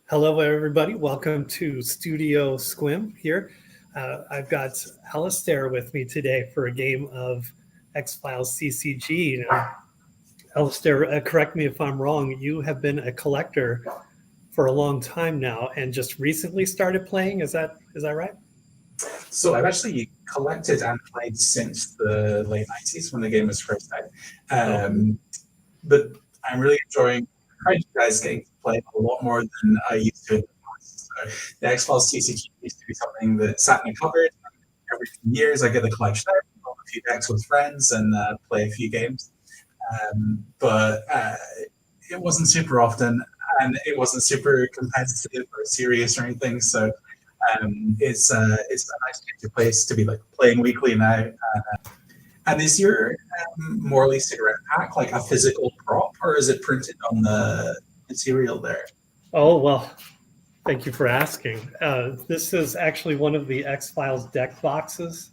Hello, everybody. Welcome to Studio Squim here. I've got Alastair with me today for a game of X-Files CCG. Now, Alastair, correct me if I'm wrong. You have been a collector for a long time now and just recently started playing. Is that right? So I've actually collected and played since the late 90s when the game was first out. But I'm really enjoying you guys getting to play a lot more than I used to in the past. So the X-Files CCG used to be something that sat in a cupboard. Every few years I get the collection out, build a few decks with friends and play a few games. But it wasn't super often and it wasn't super competitive or serious or anything. So it's a nice change of place to be like playing weekly now. And is your Morley cigarette pack like a physical prop, or is it printed on the material there? Oh, well, thank you for asking. This is actually one of the X-Files deck boxes.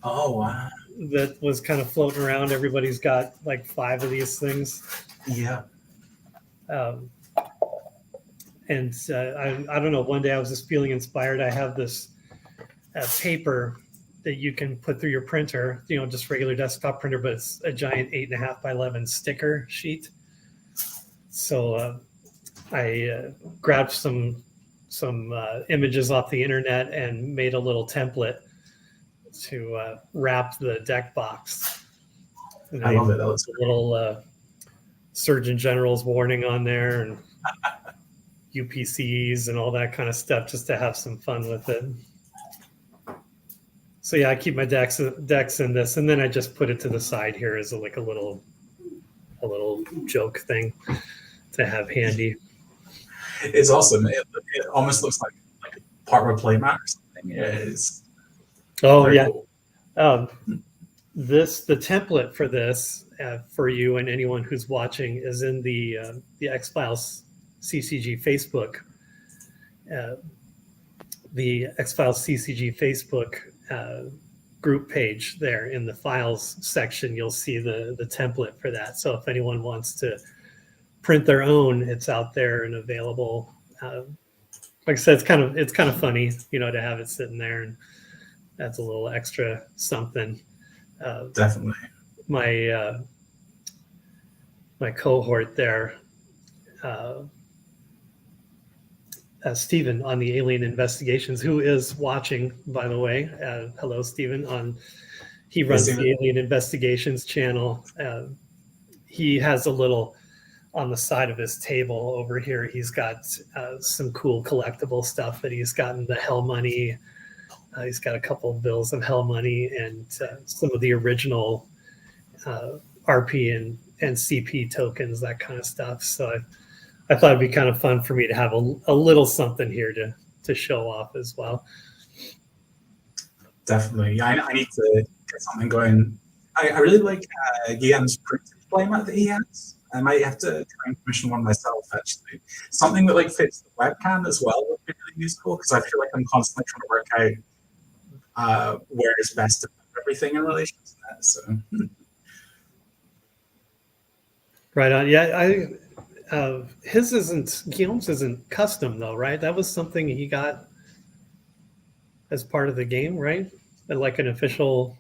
Oh, wow. That was kind of floating around. Everybody's got like 5 of these things. Yeah. And I don't know, one day I was just feeling inspired. I have this paper that you can put through your printer, just regular desktop printer, but it's a giant 8.5 by 11 sticker sheet. So I grabbed some images off the internet and made a little template to wrap the deck box. And I love it. That was a little Surgeon General's warning on there and UPCs and all that kind of stuff, just to have some fun with it. So yeah, I keep my decks in this, and then I just put it to the side here as a little joke thing to have handy. It's awesome. It almost looks like part of a playmat or something. It's yeah. Cool. The template for this for you and anyone who's watching is in the X-Files CCG Facebook. The X-Files CCG Facebook group page there in the files section, you'll see the template for that. So if anyone wants to print their own, it's out there and available. Like I said, it's kind of funny, to have it sitting there, and that's a little extra something. Definitely. My cohort there, Stephen on the Alien Investigations, who is watching, by the way. Hello, Stephen. He runs the Alien Investigations channel. He has a little on the side of his table over here. He's got some cool collectible stuff that he's gotten, the Hell Money. He's got a couple of bills of Hell Money and some of the original RP and CP tokens, that kind of stuff. So I thought it'd be kind of fun for me to have a little something here to show off as well. Definitely. I need to get something going. I really like Guillem's printed playmat that he has. I might have to try and commission one myself, actually. Something that fits the webcam as well would be really useful, because I feel like I'm constantly trying to work out where is best to put everything in relation to that. So. Right on. Yeah, Guillaume's isn't custom though, right? That was something he got as part of the game, right? Like an official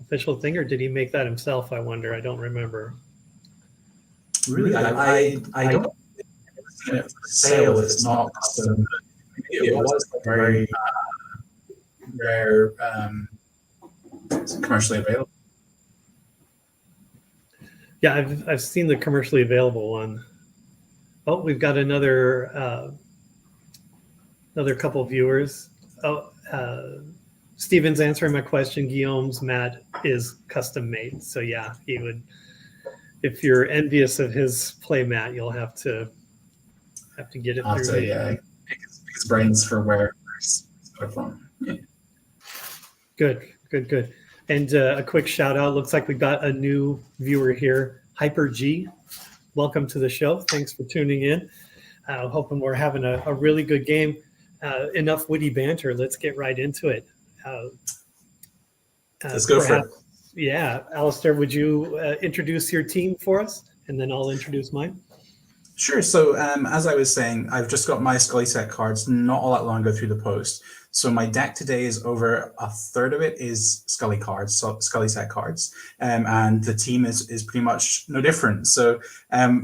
thing, or did he make that himself? I wonder. I don't remember. Really, I don't think it for sale. It's not custom. It was very rare, commercially available. Yeah, I've seen the commercially available one. Oh, we've got another couple of viewers. Steven's answering my question. Guillaume's mat is custom made. So yeah, he would. If you're envious of his play mat, you'll have to get it through. Yeah, pick his brains for where it's from. Yeah. Good. And a quick shout out. Looks like we've got a new viewer here, Hyper G. Welcome to the show. Thanks for tuning in. Hoping we're having a really good game. Enough witty banter. Let's get right into it. Let's go for it. Yeah, Alastair, would you introduce your team for us, and then I'll introduce mine? Sure. So as I was saying, I've just got my Scully set cards not all that long ago through the post. So my deck today is over a third of it is Scully cards, so Scully set cards, and the team is pretty much no different. So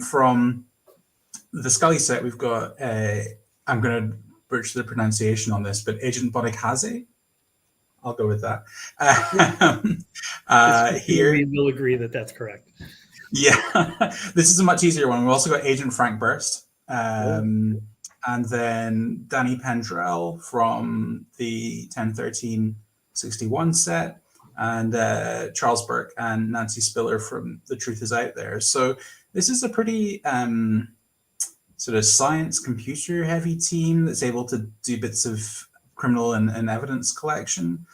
from the Scully set, we've got I'm going to butcher the pronunciation on this, but Agent Bodikaze. I'll go with that. Here we will agree that that's correct. Yeah, this is a much easier one. We've also got Agent Frank Burst, and then Danny Pendrell from the 10-13-61 set, and Charles Burke and Nancy Spiller from The Truth Is Out There. So this is a pretty sort of science computer heavy team that's able to do bits of criminal and evidence collection.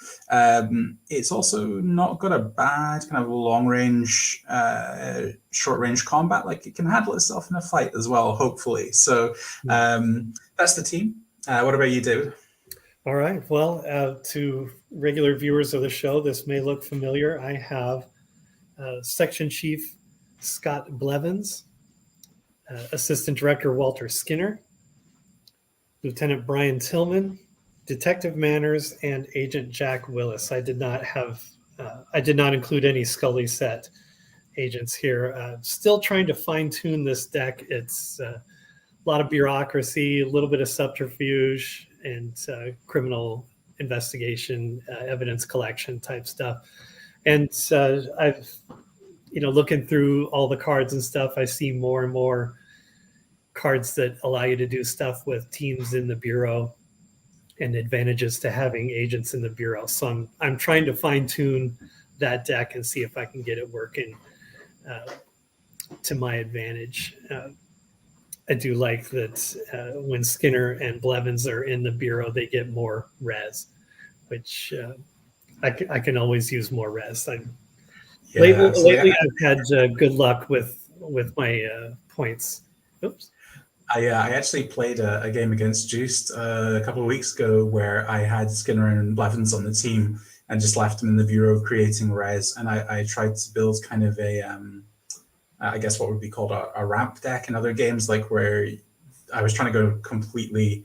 It's also not got a bad kind of long range, short range combat. Like it can handle itself in a fight as well, hopefully. So that's the team. What about you, David? All right. Well, to regular viewers of the show, this may look familiar. I have Section Chief Scott Blevins, Assistant Director Walter Skinner, Lieutenant Brian Tillman, Detective Manners, and Agent Jack Willis. I did not include any Scully set agents here. Still trying to fine tune this deck. It's a lot of bureaucracy, a little bit of subterfuge, and criminal investigation, evidence collection type stuff. And I've, looking through all the cards and stuff, I see more and more cards that allow you to do stuff with teams in the bureau and advantages to having agents in the bureau. So I'm trying to fine tune that deck and see if I can get it working to my advantage. I do like that when Skinner and Blevins are in the bureau, they get more res, which I can always use more res. Lately I've had good luck with my points. Oops. I actually played a game against Joost a couple of weeks ago where I had Skinner and Blevins on the team and just left them in the bureau creating res. And I tried to build kind of a, I guess what would be called a ramp deck in other games, like where I was trying to go completely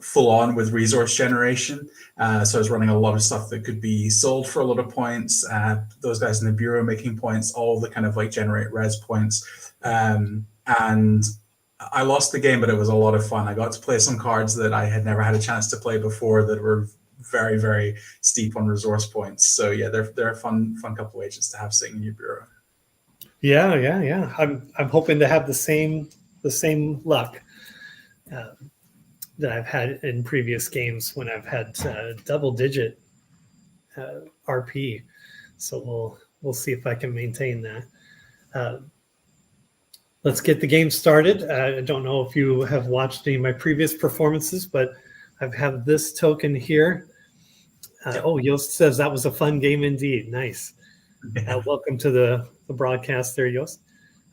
full on with resource generation. So I was running a lot of stuff that could be sold for a lot of points. Those guys in the bureau making points, all the kind of like generate res points. And I lost the game, but it was a lot of fun. I got to play some cards that I had never had a chance to play before that were very, very steep on resource points. So yeah, they're a fun couple of agents to have sitting in your bureau. Yeah. I'm hoping to have the same luck that I've had in previous games when I've had double digit RP. So we'll see if I can maintain that. Let's get the game started. I don't know if you have watched any of my previous performances, but I have this token here. Joost says that was a fun game indeed. Nice. Welcome to the broadcast there, Joost.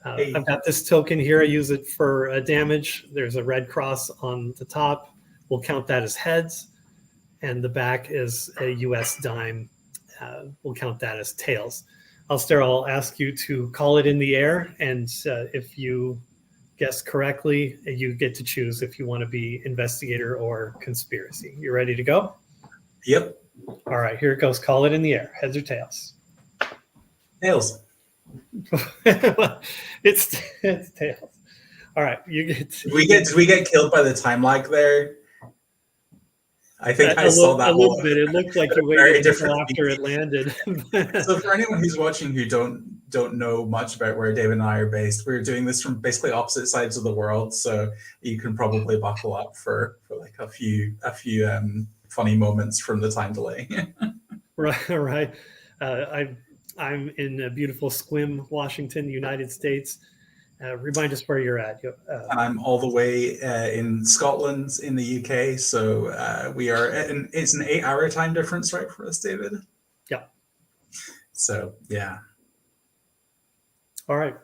Hey. I've got this token here. I use it for damage. There's a red cross on the top. We'll count that as heads. And the back is a US dime. We'll count that as tails. Alastair, I'll ask you to call it in the air, and if you guess correctly, you get to choose if you want to be investigator or conspiracy. You ready to go? Yep. All right, here it goes. Call it in the air. Heads or tails? Tails. It's tails. All right, you get. Did we get killed by the time lag there? I think I saw that a little bit. It looked like you waited until after it landed. So for anyone who's watching who don't know much about where David and I are based, we're doing this from basically opposite sides of the world. So you can probably buckle up for like a few funny moments from the time delay. Right. I'm in beautiful Sequim, Washington, United States. Remind us where you're at. And I'm all the way in Scotland in the UK. So we are, it's an 8-hour time difference, right, for us, David? Yeah. So, yeah. All right.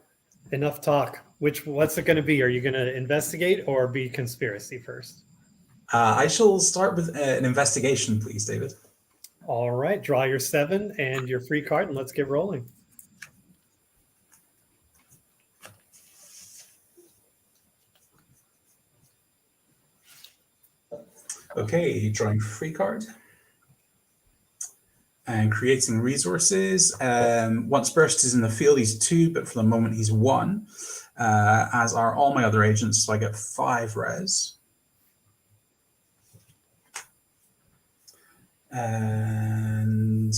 Enough talk. What's it going to be? Are you going to investigate or be conspiracy first? I shall start with an investigation, please, David. All right. Draw your 7 and your free card, and let's get rolling. Okay, drawing free card. And creating resources. Once Burst is in the field, he's 2, but for the moment he's 1. As are all my other agents, so I get 5 res. And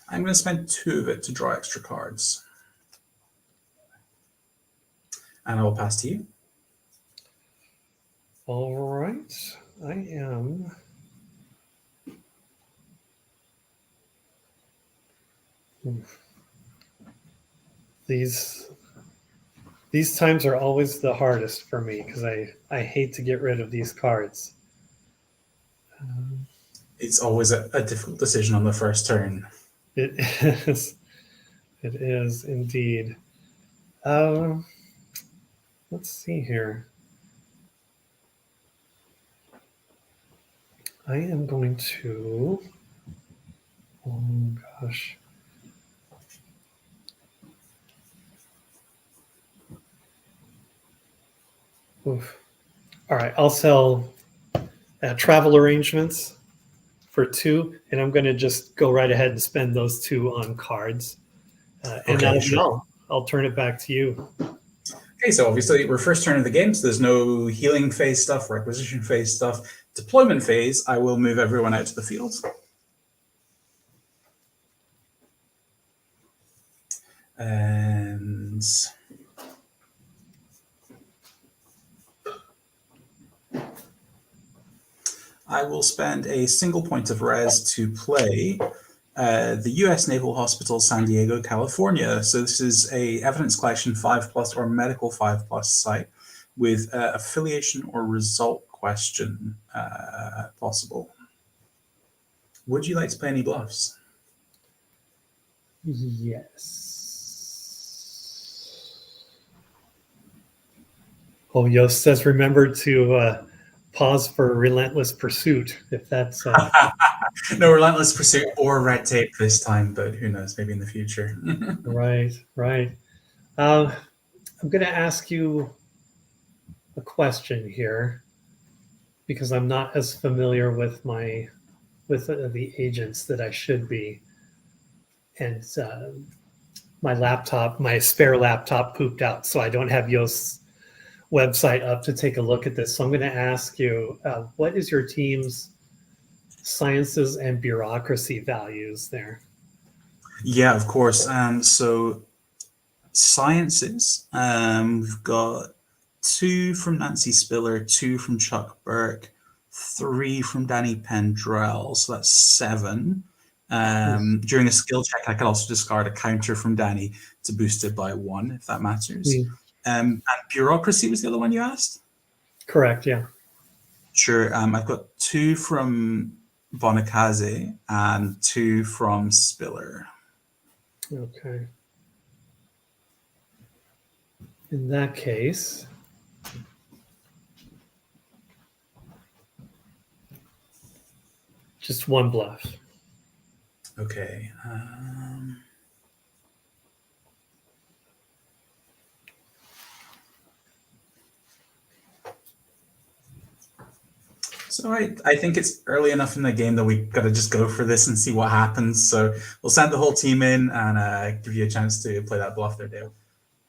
I'm going to spend 2 of it to draw extra cards. And I will pass to you. All right. I am. These times are always the hardest for me because I hate to get rid of these cards. It's always a difficult decision on the first turn. It is. It is indeed. Let's see here. I am going to. Oh gosh. Oof. All right, I'll sell travel arrangements for 2, and I'm going to just go right ahead and spend those 2 on cards. And that'll be all. I'll turn it back to you. Okay, so obviously we're first turn of the game, so there's no healing phase stuff, requisition phase stuff. Deployment phase, I will move everyone out to the field. And I will spend a single point of res to play the U.S. Naval Hospital, San Diego, California. So this is a evidence collection 5+ or medical 5+ site with affiliation or result question possible. Would you like to play any bluffs? Yes. Oh, Joost says remember to pause for relentless pursuit, if that's... No relentless pursuit or red tape this time, but who knows, maybe in the future. Right. I'm going to ask you a question here because I'm not as familiar with the agents that I should be. And my spare laptop pooped out, so I don't have Joost's website up to take a look at this. So I'm going to ask you, what is your team's sciences and bureaucracy values there? Yeah, of course. So sciences, we've got 2 from Nancy Spiller, 2 from Chuck Burke, 3 from Danny Pendrell. So that's 7. During a skill check, I can also discard a counter from Danny to boost it by 1, if that matters. And bureaucracy was the other one you asked? Correct, yeah. Sure. I've got 2 from Bonikaze and 2 from Spiller. Okay. In that case, just 1 bluff. Okay. So I think it's early enough in the game that we got to just go for this and see what happens. So we'll send the whole team in and give you a chance to play that bluff there, Dale.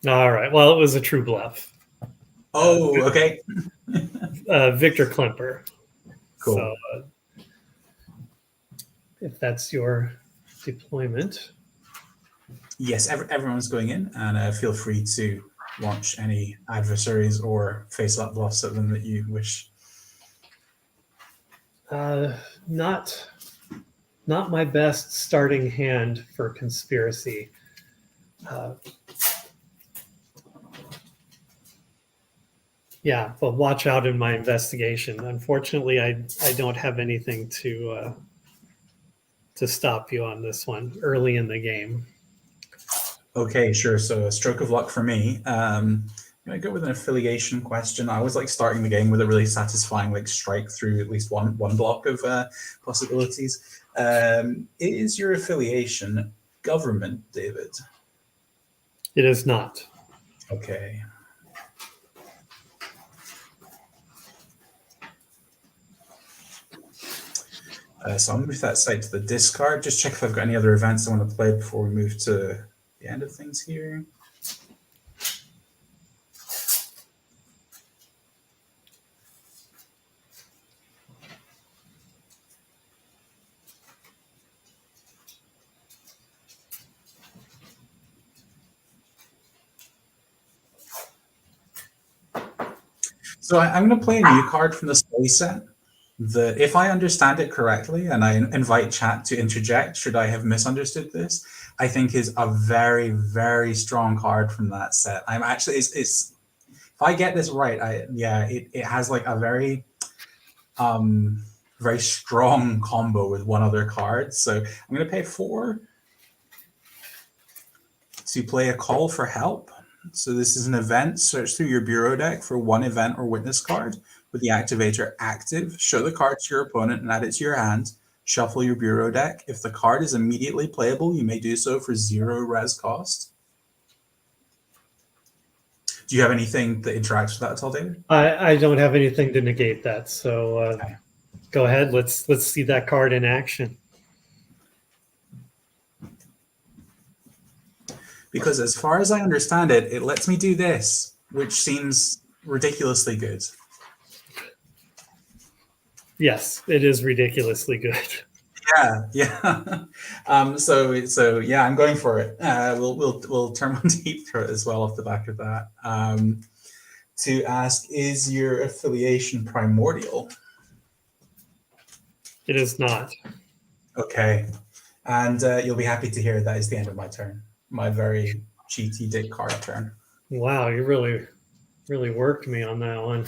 All right. Well, it was a true bluff. Oh, okay. Victor Klemper. Cool. So if that's your deployment. Yes, everyone's going in, and feel free to launch any adversaries or face-up bluffs at them that you wish. Not my best starting hand for conspiracy. Yeah, but watch out in my investigation. Unfortunately, I don't have anything to stop you on this one early in the game. Okay, sure. So a stroke of luck for me. I'm gonna go with an affiliation question. I always like starting the game with a really satisfying strike through at least one block of possibilities. Is your affiliation government, David? It is not. Okay. So I'll move that side to the discard. Just check if I've got any other events I want to play before we move to the end of things here. So I'm going to play a new card from the Scully set. That, if I understand it correctly, and I invite chat to interject should I have misunderstood this, I think is a very, very strong card from that set. I'm actually, it's if I get this right, it has like a very, very strong combo with one other card. So I'm going to pay 4 to play a call for help. So this is an event. Search through your bureau deck for one event or witness card with the activator active. Show the card to your opponent and add it to your hand. Shuffle your bureau deck. If the card is immediately playable, you may do so for 0 res cost. Do you have anything that interacts with that at all, David? I don't have anything to negate that. So Okay. Go ahead. Let's see that card in action. Because as far as I understand it, it lets me do this, which seems ridiculously good. Yes, it is ridiculously good. Yeah. So yeah, I'm going for it. We'll turn on Deep Throat as well off the back of that. To ask, is your affiliation primordial? It is not. Okay, and you'll be happy to hear that is the end of my turn. My very cheaty dick card turn. Wow, you really worked me on that one.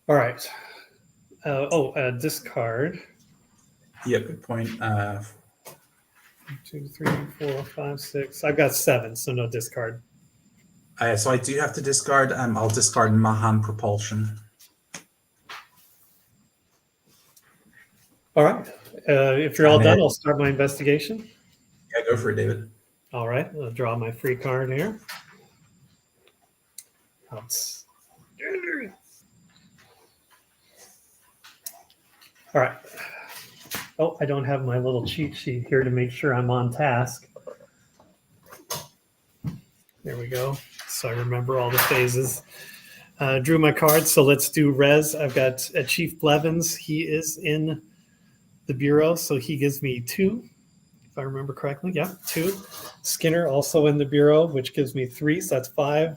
All right. Discard. Yeah, good point. 2, 3, 4, 5, 6. I've got 7, so no discard. So I do have to discard. I'll discard Mahan Propulsion. All right. If you're all done, I'll start my investigation. Yeah, go for it, David. All right. I'll draw my free card here. All right. Oh, I don't have my little cheat sheet here to make sure I'm on task. There we go. So I remember all the phases. Drew my card. So let's do res. I've got Chief Blevins. He is in the bureau, so he gives me 2, if I remember correctly. Yeah, 2. Skinner also in the bureau, which gives me 3, so that's 5.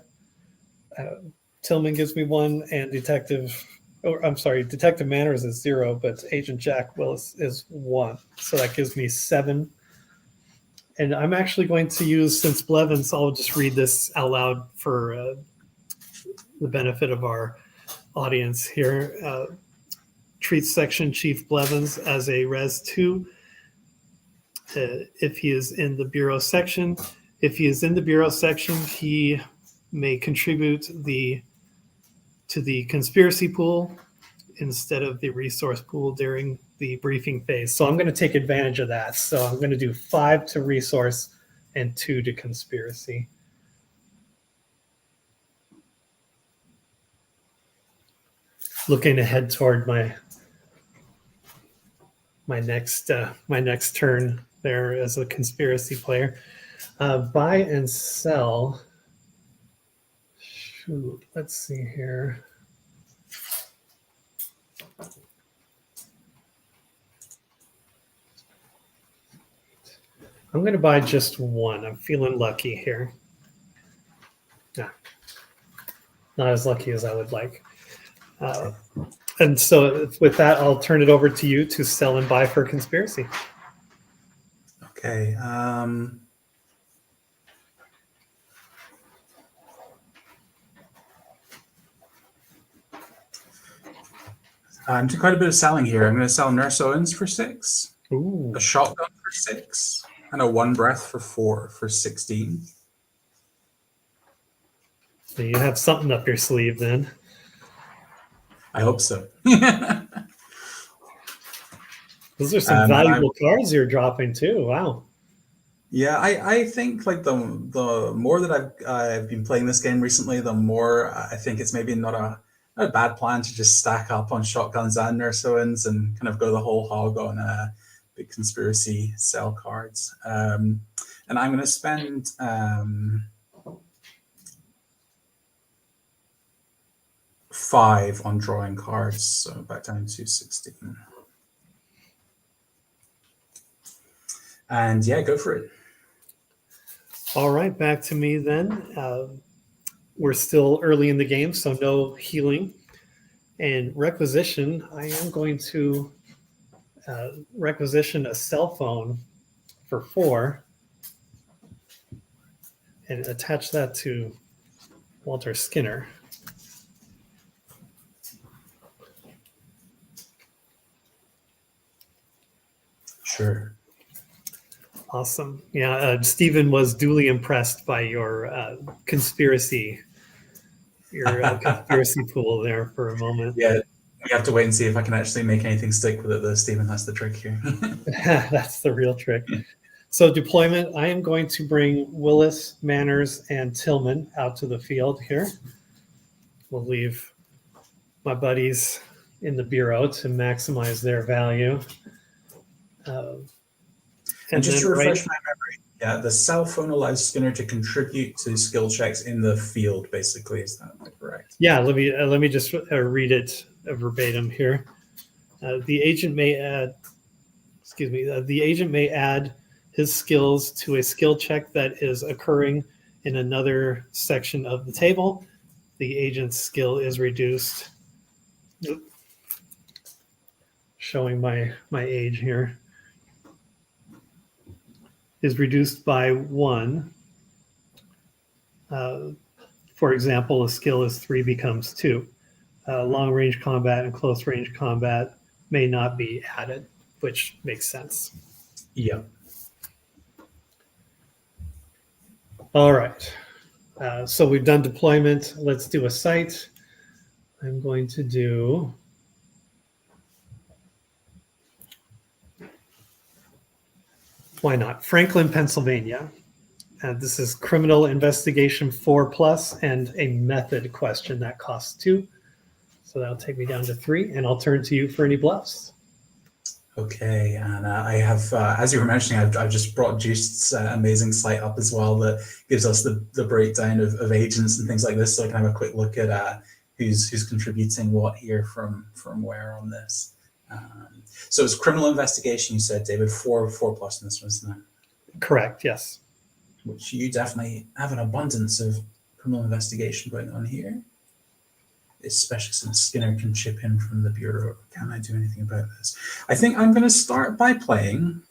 Tillman gives me 1, and Detective Manners is 0, but Agent Jack Willis is 1, so that gives me 7. And I'm actually going to use, since Blevins, I'll just read this out loud for the benefit of our audience here. Treats Section Chief Blevins as a Res 2 if he is in the Bureau section. If he is in the Bureau section, he may contribute to the conspiracy pool instead of the resource pool during the briefing phase. So I'm going to take advantage of that. So I'm going to do 5 to resource and 2 to conspiracy. Looking ahead toward my next turn there as a conspiracy player. Buy and sell. Shoot, let's see here. I'm going to buy just 1. I'm feeling lucky here. Nah, not as lucky as I would like. And so with that, I'll turn it over to you to sell and buy for conspiracy. Okay. I'm doing quite a bit of selling here. I'm going to sell Nurse Owens for 6, Ooh. a shotgun for 6, and a 1 breath for 4 for 16. So you have something up your sleeve then. I hope so. Those are some valuable cards you're dropping too. Wow. Yeah, I think like the more that I've been playing this game recently, the more I think it's maybe not not a bad plan to just stack up on shotguns and nurse-owens and kind of go the whole hog on big conspiracy cell cards. And I'm going to spend 5 on drawing cards, so back down to 16. And yeah, go for it. All right, back to me then. We're still early in the game, so no healing. And requisition, I am going to requisition a cell phone for 4 and attach that to Walter Skinner. Sure. Awesome. Yeah, Stephen was duly impressed by your conspiracy pool there for a moment. Yeah, we have to wait and see if I can actually make anything stick with it, though, Stephen. That's the trick here. That's the real trick. So deployment, I am going to bring Willis, Manners, and Tillman out to the field here. We'll leave my buddies in the bureau to maximize their value. And just to refresh my memory, yeah, the cell phone allows Skinner to contribute to skill checks in the field, basically. Is that correct? Yeah, let me just read it verbatim here. The agent may add his skills to a skill check that is occurring in another section of the table. The agent's skill is reduced. Showing my age here. Is reduced by 1. For example, a skill is 3 becomes 2. Long range combat and close range combat may not be added, which makes sense. Yeah. All right. So we've done deployment. Let's do a site. I'm going to do why not? Franklin, Pennsylvania. This is criminal investigation 4+ and a method question that costs 2. So that'll take me down to 3, and I'll turn to you for any bluffs. Okay, and I have, as you were mentioning, I've just brought Joost's amazing site up as well that gives us the breakdown of agents and things like this, so I can have a quick look at who's contributing what here from where on this. So it's criminal investigation, you said, David, 4+ in this one, isn't it? Correct, yes. Which you definitely have an abundance of criminal investigation going on here. Especially since Skinner can chip in from the bureau. Can I do anything about this? I think I'm going to start by playing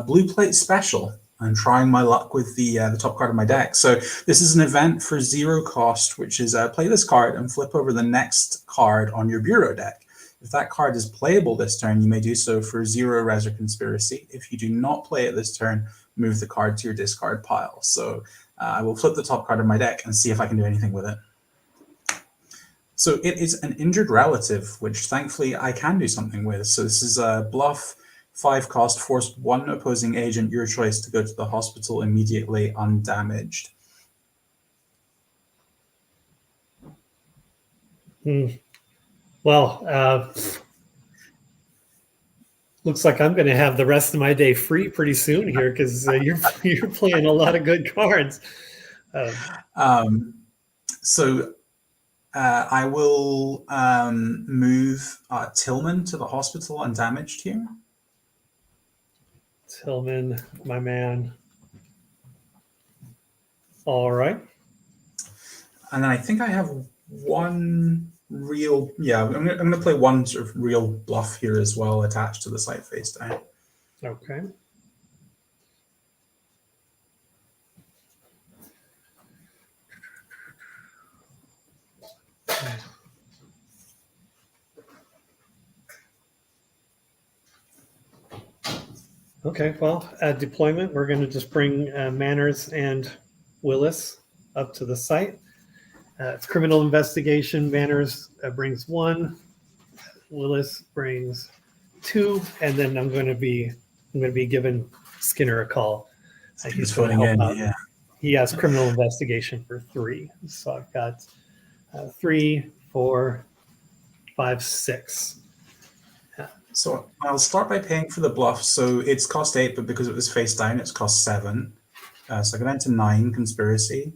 Blue Plate Special. I'm trying my luck with the top card of my deck. So this is an event for 0 cost, which is play this card and flip over the next card on your bureau deck. If that card is playable this turn, you may do so for 0 Res or Conspiracy. If you do not play it this turn, move the card to your discard pile. So I will flip the top card of my deck and see if I can do anything with it. So it is an injured relative, which thankfully I can do something with. So this is a bluff, 5 cost, force 1 opposing agent, your choice, to go to the hospital immediately undamaged. Well, looks like I'm going to have the rest of my day free pretty soon here because you're playing a lot of good cards. So I will move Tillman to the hospital undamaged here. Tillman, my man. All right. And then I think I have one real, I'm going to play one sort of real bluff here as well, attached to the site face down. Okay. Okay, well, at deployment, we're going to just bring Manners and Willis up to the site. It's criminal investigation. Manners brings 1, Willis brings 2, and then I'm going to be giving Skinner a call. He's going to help out. Yeah. He has criminal investigation for 3, so I've got 3, 4, 5, 6. So I'll start by paying for the bluff. So it's cost 8, but because it was face down, it's cost 7. So I go down to 9 conspiracy.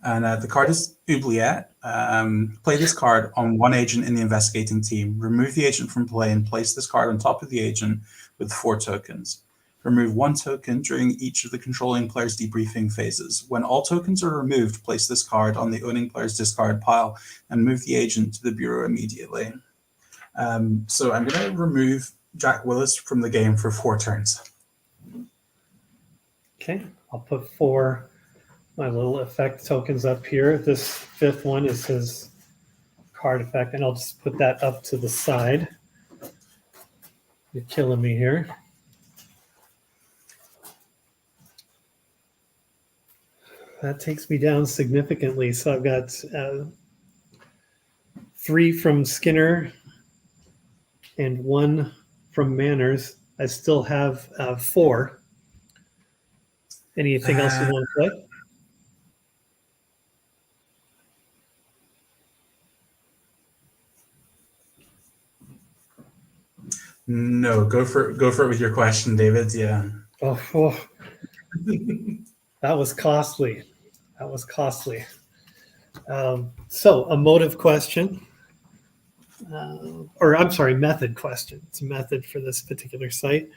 And the card is oubliette. Play this card on one agent in the investigating team. Remove the agent from play and place this card on top of the agent with 4 tokens. Remove 1 token during each of the controlling player's debriefing phases. When all tokens are removed, place this card on the owning player's discard pile and move the agent to the bureau immediately. So I'm going to remove Jack Willis from the game for 4 turns. Okay, I'll put 4 my little effect tokens up here. This 5th one is his card effect, and I'll just put that up to the side. You're killing me here. That takes me down significantly. So I've got 3 from Skinner and 1 from Manners. I still have 4. Anything else you want to play? No, go for it with your question, David. Yeah. Oh. That was costly. That was costly. So a motive question, or I'm sorry, method question. It's a method for this particular site.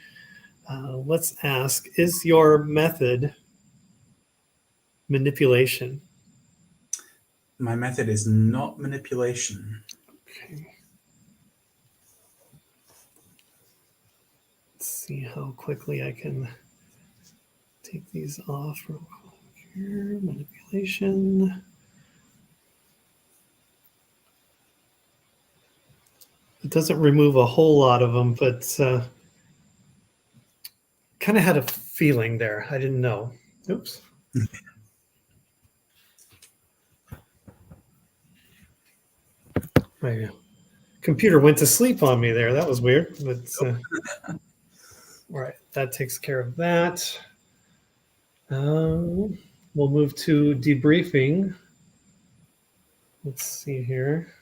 Let's ask, is your method manipulation? My method is not manipulation. Okay. Let's see how quickly I can take these off real quick here. Manipulation. It doesn't remove a whole lot of them, but kind of had a feeling there. I didn't know. Oops. My computer went to sleep on me there. That was weird. But all right, that takes care of that. We'll move to debriefing. Let's see here.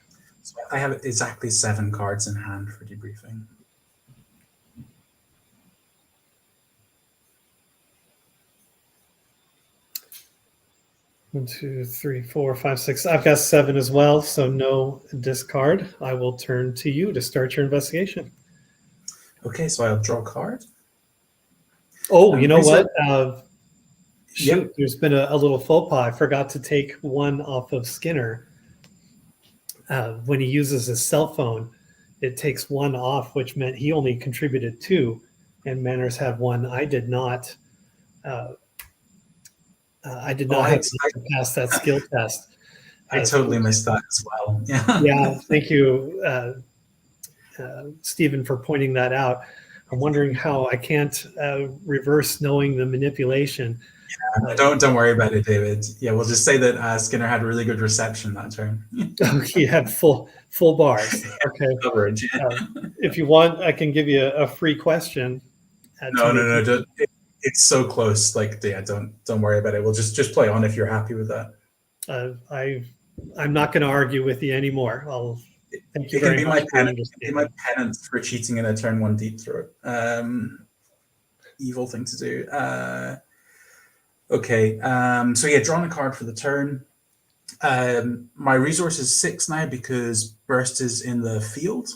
So I have exactly 7 cards in hand for debriefing. One, 2, 3, 4, 5, 6. I've got 7 as well, so no discard. I will turn to you to start your investigation. Okay, so I'll draw a card. Oh, you know what? Shoot, Yep. There's been a little faux pas. I forgot to take 1 off of Skinner. When he uses his cell phone, it takes 1 off, which meant he only contributed 2, and Manners had 1. I did not. I did not have to pass that skill test. I totally missed that as well. Yeah. Yeah, thank you, Stephen, for pointing that out. I'm wondering how I can't reverse knowing the manipulation. Yeah, don't worry about it, David. Yeah, we'll just say that Skinner had really good reception that turn. He had full bars. Okay. Coverage. If you want, I can give you a free question. No. It's so close. Like, yeah, don't worry about it. We'll just play on if you're happy with that. I'm not going to argue with you anymore. Thank you very much. It can be my penance for cheating in a turn 1 deep throat. Evil thing to do. Okay. So yeah, drawing a card for the turn. My resource is 6 now because burst is in the field.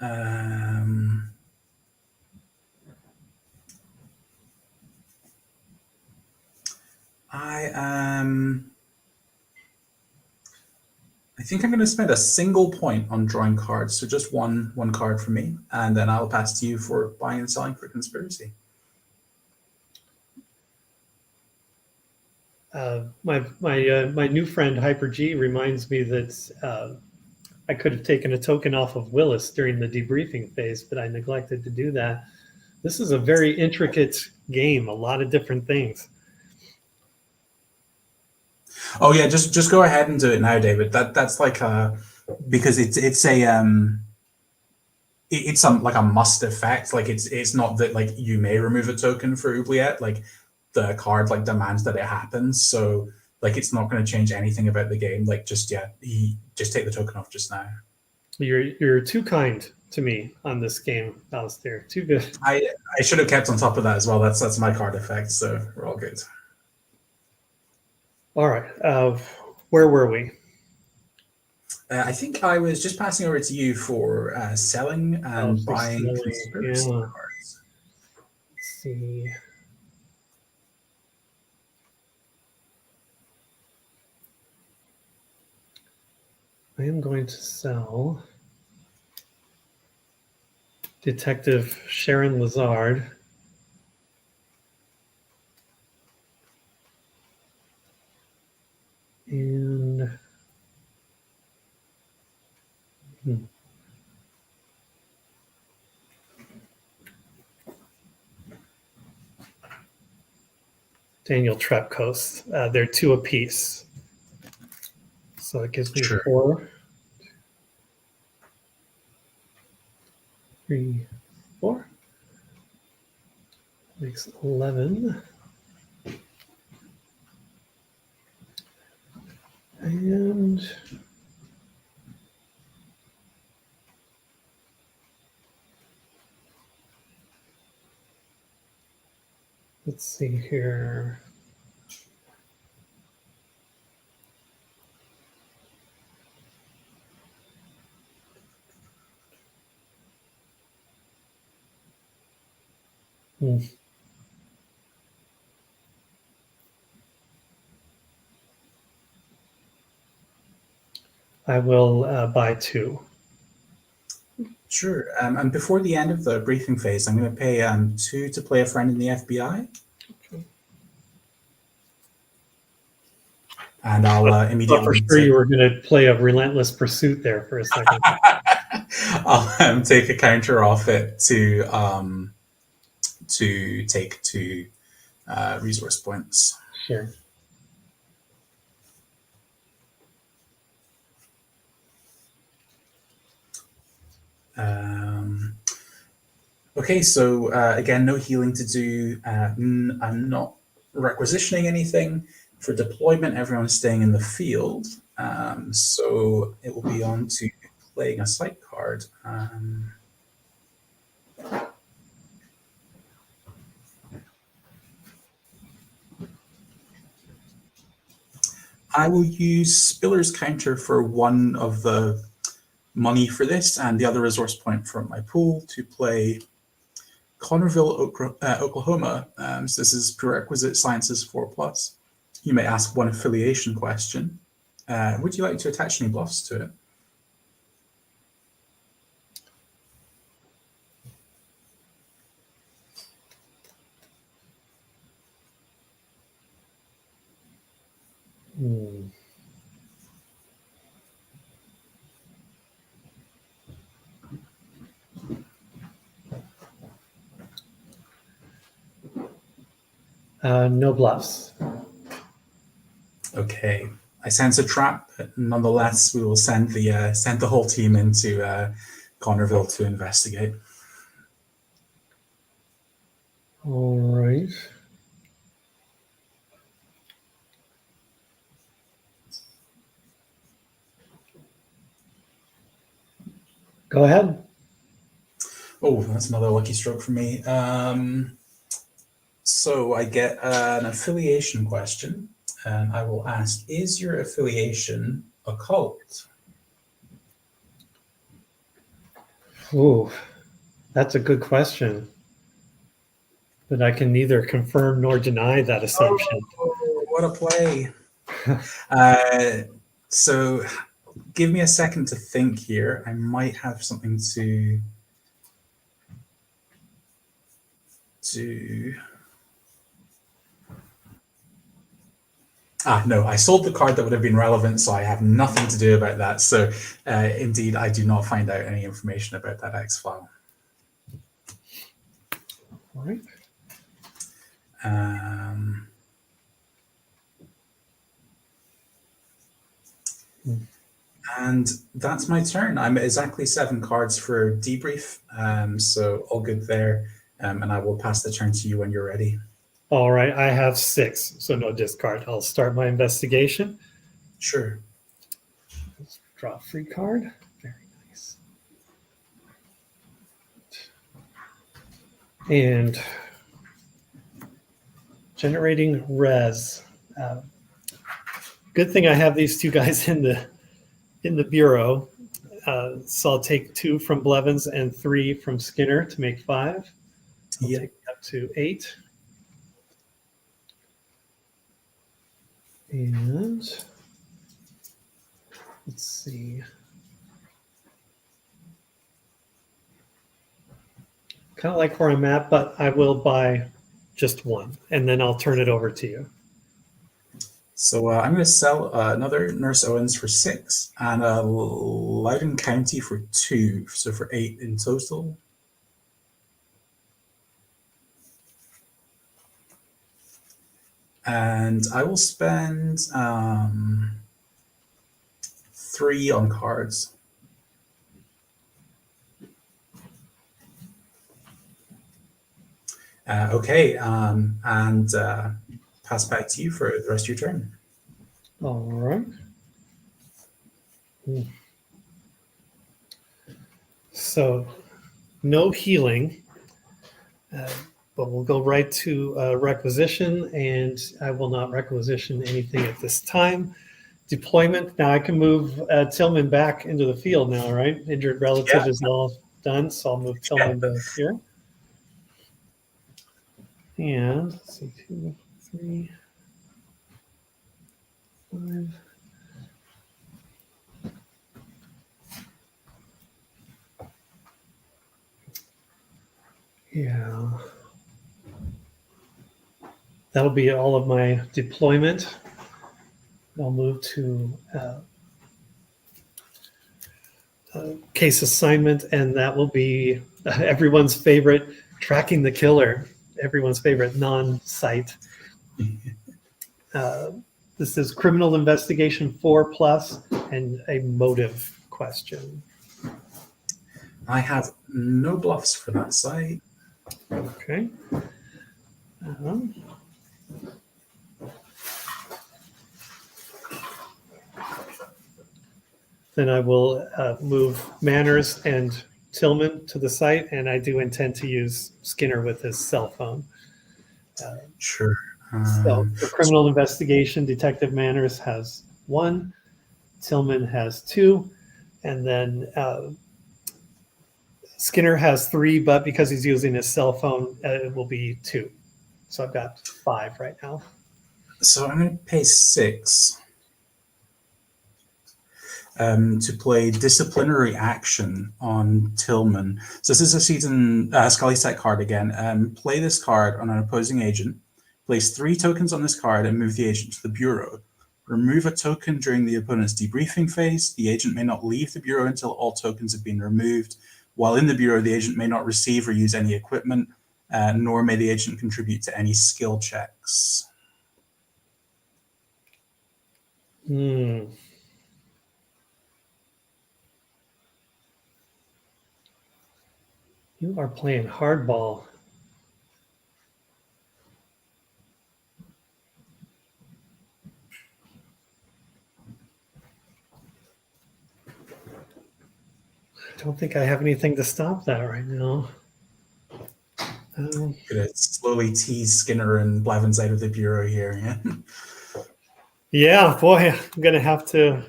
I think I'm going to spend a single point on drawing cards, so just one card for me, and then I'll pass to you for buying and selling for conspiracy. My new friend Hyper G reminds me that I could have taken a token off of Willis during the debriefing phase, but I neglected to do that. This is a very intricate game, a lot of different things. Oh yeah, just go ahead and do it now, David. That's like because it's like a must effect. Like it's not that like you may remove a token for oubliette. Like the card like demands that it happens. So Like, it's not going to change anything about the game. Like, just take the token off just now. You're too kind to me on this game, Alastair. Too good. I should have kept on top of that as well. That's my card effect, so we're all good. All right. Where were we? I think I was just passing over to you for selling and buying conspiracy cards. Let's see. I am going to sell Detective Sharon Lazard. And Daniel Trepcoast. They're 2 apiece. So it gives me 4. 3, 4. Makes 11. And let's see here. I will buy 2. Sure. And before the end of the briefing phase, I'm going to pay 2 to play a friend in the FBI. Okay. And I'll immediately. For sure, you were going to play a relentless pursuit there for a second. I'll take a counter off it to take 2 resource points. Sure. Okay, so again, no healing to do. I'm not requisitioning anything. For deployment, everyone's staying in the field. So it will be on to playing a site card. I will use Spiller's counter for 1 of the money for this and the other resource point from my pool to play Connorville, Oklahoma. So this is prerequisite sciences 4+. You may ask 1 affiliation question. Would you like to attach any bluffs to it? No bluffs. Okay, I sense a trap. Nonetheless, we will send the whole team into Connorville to investigate. All right. Go ahead. Oh, that's another lucky stroke for me. So I get an affiliation question, and I will ask, is your affiliation a cult? Oh, that's a good question. But I can neither confirm nor deny that assumption. Oh, what a play. So give me a second to think here. I might have something to no, I sold the card that would have been relevant, so I have nothing to do about that. So indeed, I do not find out any information about that X-File. All right. And that's my turn. I'm at exactly 7 cards for debrief, so all good there. And I will pass the turn to you when you're ready. All right, I have 6, so no discard. I'll start my investigation. Sure. Let's draw a free card. Very nice. And generating res. Good thing I have these 2 guys in the bureau. So I'll take 2 from Blevins and 3 from Skinner to make 5. I'll take up to 8. And let's see. Kind of like where I'm at, but I will buy just 1, and then I'll turn it over to you. So I'm going to sell another Nurse Owens for 6 and a Loudon County for 2, so for 8 in total. And I will spend 3 on cards. Okay, and pass back to you for the rest of your turn. All right. So no healing, but we'll go right to requisition, and I will not requisition anything at this time. Deployment. Now I can move Tillman back into the field now, right? Injured relative is all done, so I'll move Tillman back here. And let's see, 2, 3, 5. Yeah. That'll be all of my deployment. I'll move to case assignment, and that will be everyone's favorite, tracking the killer, everyone's favorite non-site. This is criminal investigation 4+ and a motive question. I have no bluffs for that site. Okay. Then I will move Manners and Tillman to the site, and I do intend to use Skinner with his cell phone. Sure. So for criminal investigation, Detective Manners has 1, Tillman has 2, and then Skinner has 3, but because he's using his cell phone, it will be 2. So I've got 5 right now. So I'm going to pay 6 to play disciplinary action on Tillman. So this is a season Scully set card again. Play this card on an opposing agent. Place 3 tokens on this card and move the agent to the bureau. Remove a token during the opponent's debriefing phase. The agent may not leave the bureau until all tokens have been removed. While in the bureau, the agent may not receive or use any equipment, nor may the agent contribute to any skill checks. You are playing hardball. I don't think I have anything to stop that right now. Gonna slowly tease Skinner and Blevins out of the bureau here. Yeah. Yeah, boy, I'm gonna have to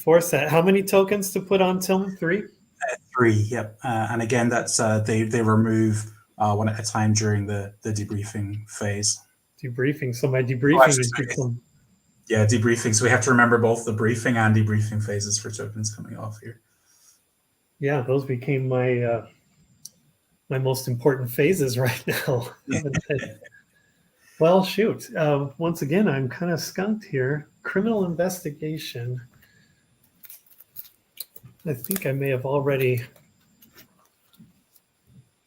force that. How many tokens to put on Tillman? 3? 3. Yep. And again, that's they remove 1 at a time during the debriefing phase. Debriefing. So my debriefing is become. Yeah, debriefing. So we have to remember both the briefing and debriefing phases for tokens coming off here. Yeah, those became my my most important phases right now. Well, shoot. Once again, I'm kind of skunked here. Criminal investigation. I think I may have already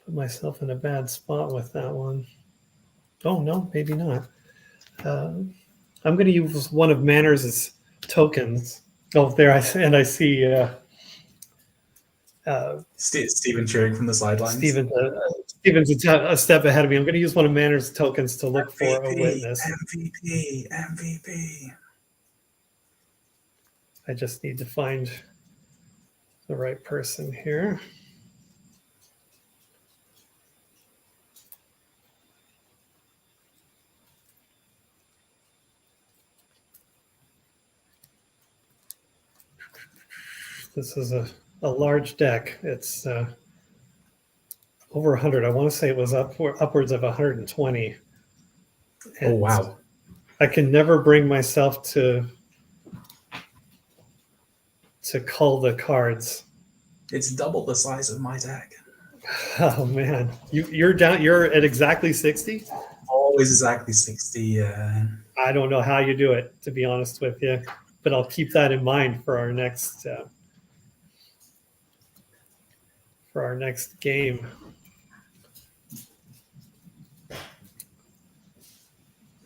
put myself in a bad spot with that one. Oh, no, maybe not. I'm going to use one of Manners' tokens. Oh, there I see Stephen cheering from the sidelines. Stephen, Steven's a step ahead of me. I'm going to use one of Manners' tokens to look for a MVP, witness. MVP. I just need to find the right person here. This is a large deck. It's over 100. I want to say it was upwards of 120. Oh, wow. I can never bring myself to cull the cards. It's double the size of my deck. Oh man, you're down. You're at exactly 60. Always exactly 60. Yeah. I don't know how you do it, to be honest with you, but I'll keep that in mind for our next game.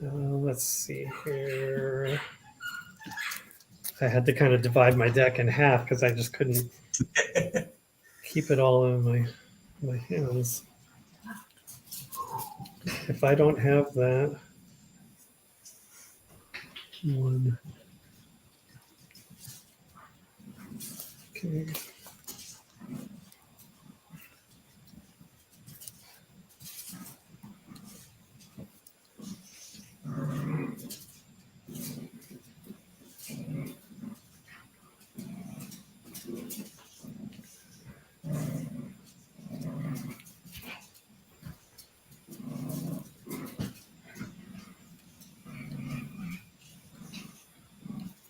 Let's see here. I had to kind of divide my deck in half because I just couldn't keep it all in my hands. If I don't have that one, okay.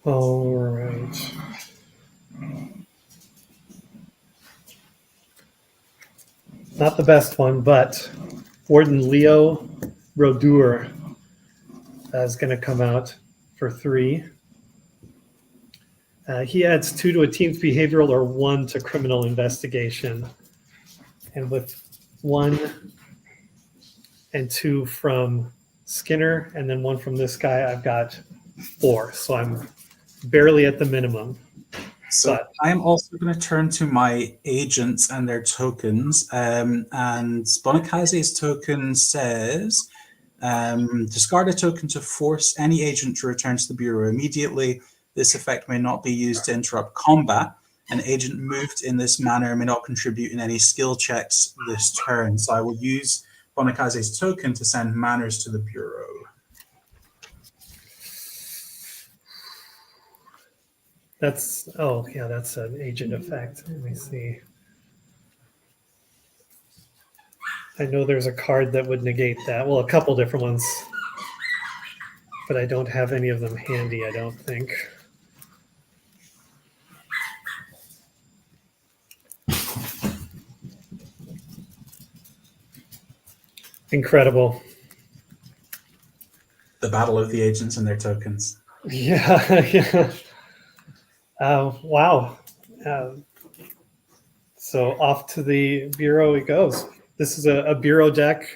All right. Not the best one, but Warden Leo Rodur is going to come out for 3. He adds 2 to a team's behavioral or 1 to criminal investigation. And with 1 and 2 from Skinner and then 1 from this guy, I've got 4. So I'm barely at the minimum. So I'm also going to turn to my agents and their tokens. And Bonikaze's token says, discard a token to force any agent to return to the Bureau immediately. This effect may not be used to interrupt combat. An agent moved in this manner may not contribute in any skill checks this turn. So I will use Bonikaze's token to send Manners to the Bureau. That's that's an agent effect. Let me see. I know there's a card that would negate that. Well, a couple different ones, but I don't have any of them handy, I don't think. Incredible. The battle of the agents and their tokens. Yeah. Wow. So off to the Bureau it goes. This is a Bureau deck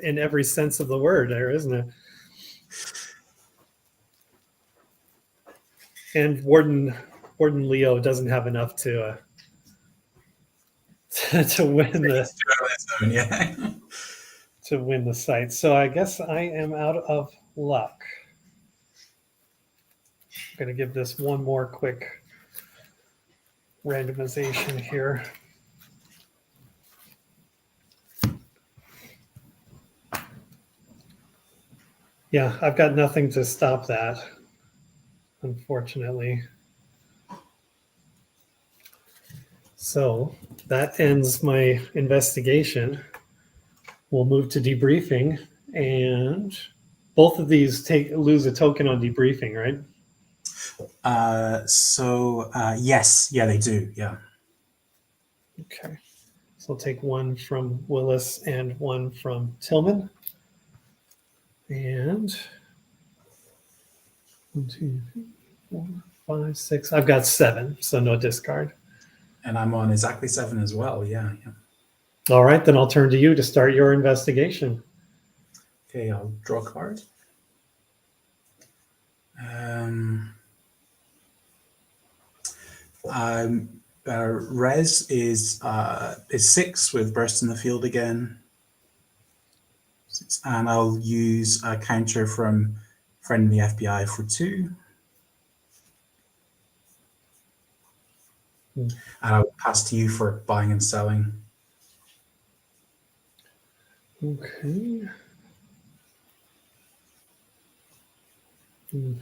in every sense of the word there, isn't it? And Warden Leo doesn't have enough to win to win the site. So I guess I am out of luck. I'm going to give this one more quick randomization here. Yeah, I've got nothing to stop that, unfortunately. So that ends my investigation. We'll move to debriefing, and both of these lose a token on debriefing, right? Yes, yeah, they do, yeah. Okay, so I'll take 1 from Willis and 1 from Tillman. And 1, 2, 3, 4, 5, 6. I've got 7, so no discard. And I'm on exactly 7 as well, yeah. All right, then I'll turn to you to start your investigation. Okay, I'll draw a card. Res is 6 with Burst in the Field again. And I'll use a counter from friend in the FBI for 2. And I'll pass to you for buying and selling. Okay. Mm-hmm.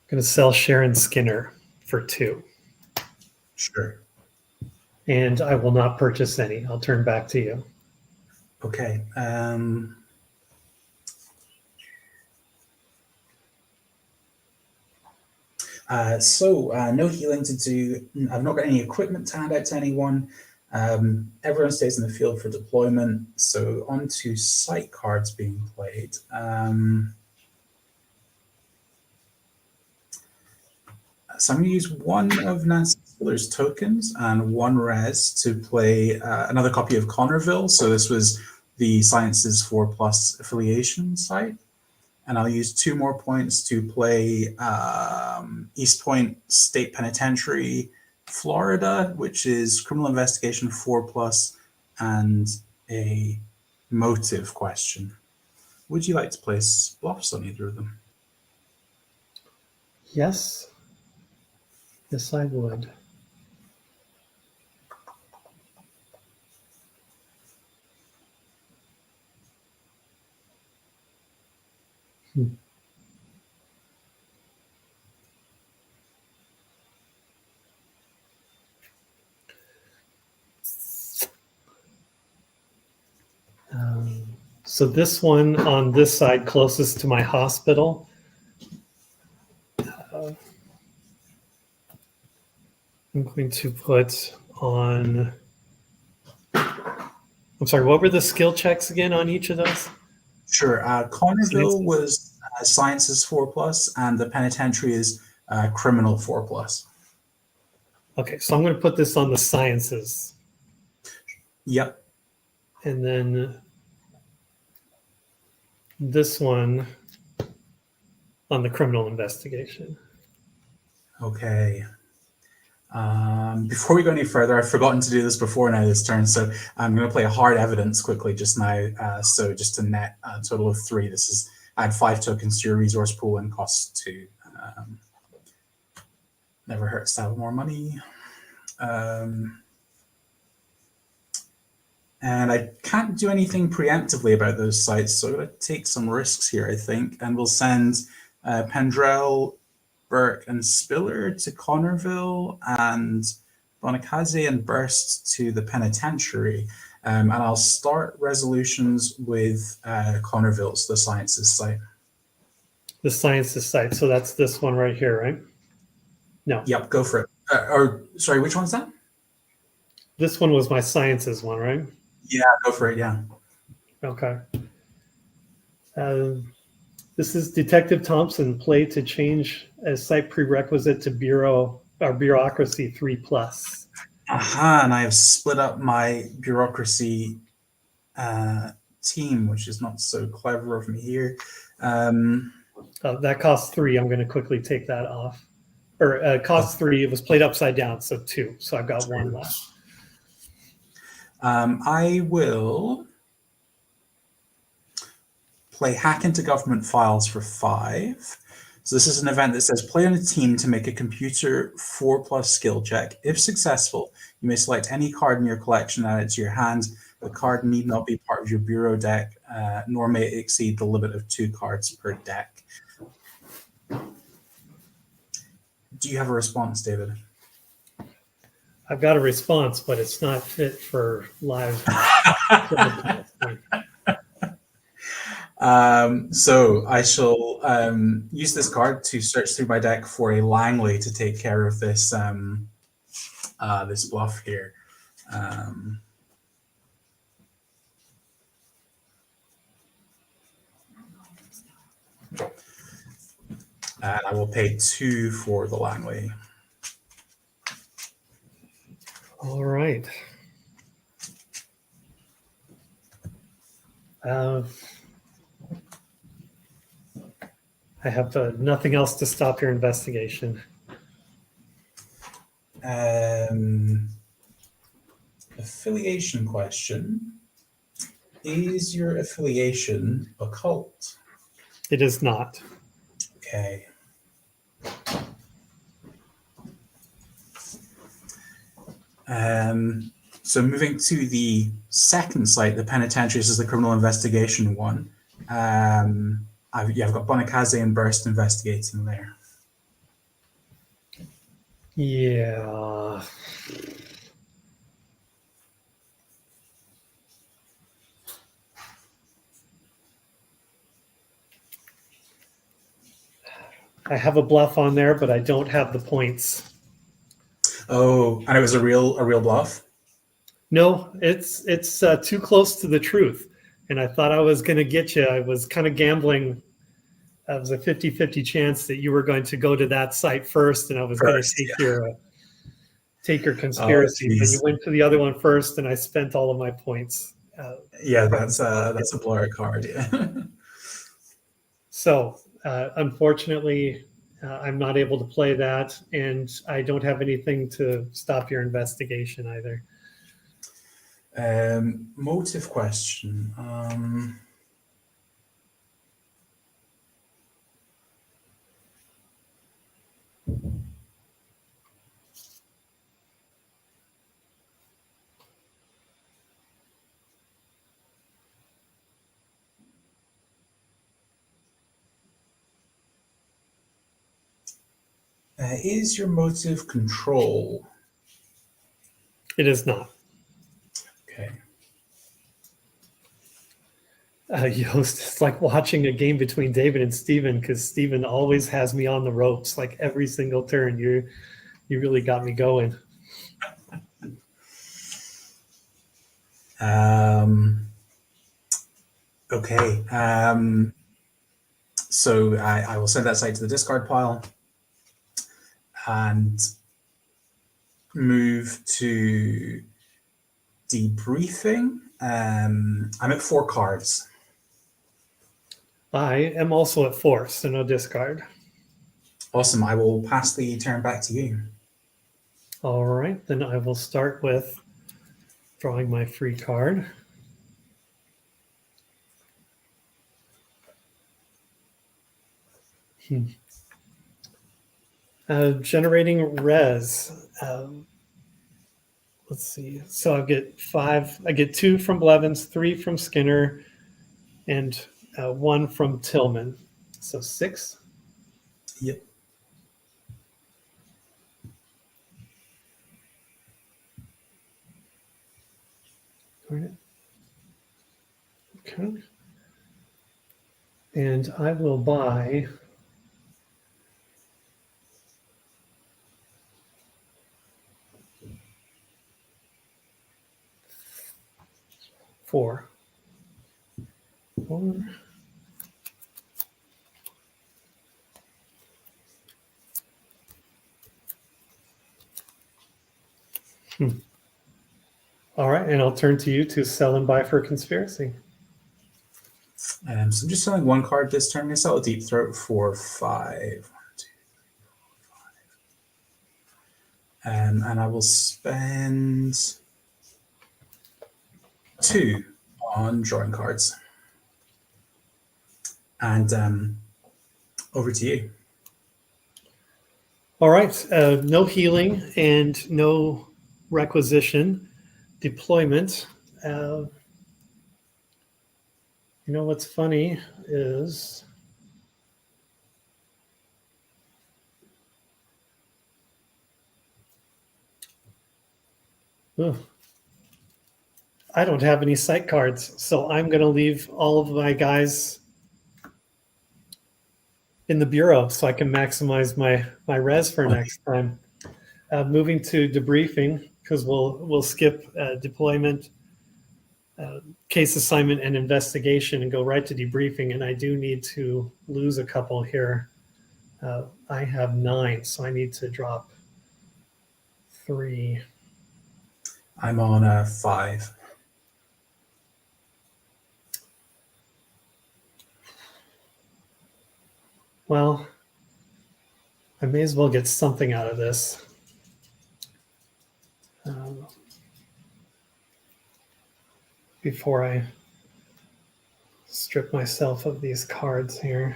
Going to sell Sharon Skinner for 2. Sure. And I will not purchase any. I'll turn back to you. Okay. No healing to do. I've not got any equipment to hand out to anyone. Everyone stays in the field for deployment. So on to site cards being played. So I'm going to use one of Nancy Spiller's tokens and 1 res to play another copy of Connorville. So this was the Sciences 4+ affiliation site. And I'll use 2 more points to play East Point State Penitentiary, Florida, which is criminal investigation 4+ and a motive question. Would you like to place bluffs on either of them? Yes. Yes, I would. So this one on this side, closest to my hospital. I'm going to put on. I'm sorry, what were the skill checks again on each of those? Sure. Connorville was Sciences 4+, and the Penitentiary is Criminal 4+. Okay, so I'm going to put this on the Sciences. Yep. And then this one on the criminal investigation. Okay. Before we go any further, I've forgotten to do this before now this turn, so I'm going to play a hard evidence quickly just now. So just to net a total of 3. This is add 5 tokens to your resource pool and costs 2. Never hurts to have more money. And I can't do anything preemptively about those sites, so I'm going to take some risks here, I think, and we'll send Pendrell, Burke, and Spiller to Connorville, and Bonikaze and Burst to the Penitentiary. And I'll start resolutions with Connorville's, the Sciences site. The Sciences site, so that's this one right here, right? No. Yep, go for it. Sorry, which one's that? This one was my Sciences one, right? Yeah, go for it, yeah. Okay. This is Detective Thompson, play to change as site prerequisite to bureaucracy 3+. Aha, and I have split up my bureaucracy team, which is not so clever of me here. That costs 3. I'm going to quickly take that off. Or costs 3. It was played upside down, so 2. So I've got 1 left. I will play Hack into Government Files for 5. So this is an event that says play on a team to make a computer 4+ skill check. If successful, you may select any card in your collection and add it to your hand. The card need not be part of your bureau deck, nor may it exceed the limit of 2 cards per deck. Do you have a response, David? I've got a response, but it's not fit for live. So I shall use this card to search through my deck for a Langley to take care of this this bluff here. And I will pay 2 for the Langley. All right. I have nothing else to stop your investigation. Affiliation question. Is your affiliation occult? It is not. Okay. So moving to the second site, the penitentiary, this is the criminal investigation one. I've got Bonikaze and Burst investigating there. Yeah. I have a bluff on there, but I don't have the points. Oh, and it was a real bluff? No, it's too close to the truth. And I thought I was going to get you. I was kind of gambling. It was a 50-50 chance that you were going to go to that site first, and I was going to take your conspiracy. But you went to the other one first, and I spent all of my points. Yeah, that's a blur card. Yeah. So unfortunately, I'm not able to play that, and I don't have anything to stop your investigation either. Motive question. Is your motive control? It is not. Okay. Joost, it's like watching a game between David and Steven, because Steven always has me on the ropes, like every single turn. You really got me going. Okay. So I will send that site to the discard pile and move to debriefing. I'm at 4 cards. I am also at 4, so no discard. Awesome. I will pass the turn back to you. All right, then I will start with drawing my free card. Generating res. Let's see. So I get 5. I get 2 from Blevins, 3 from Skinner, and 1 from Tillman. So 6. Yep. Okay. And I will buy 4. 4. All right, and I'll turn to you to sell and buy for conspiracy. So I'm just selling 1 card this turn. I'm going to sell a Deep Throat for 5. 1, 2, 3, 4, 5. And I will spend 2 on drawing cards. And over to you. All right, no healing and no requisition. Deployment. You know what's funny is I don't have any site cards, so I'm going to leave all of my guys in the bureau so I can maximize my res for next time. Moving to debriefing, because we'll skip deployment, case assignment, and investigation and go right to debriefing. And I do need to lose a couple here. I have 9, so I need to drop 3. I'm on a 5. Well, I may as well get something out of this. Before I strip myself of these cards here.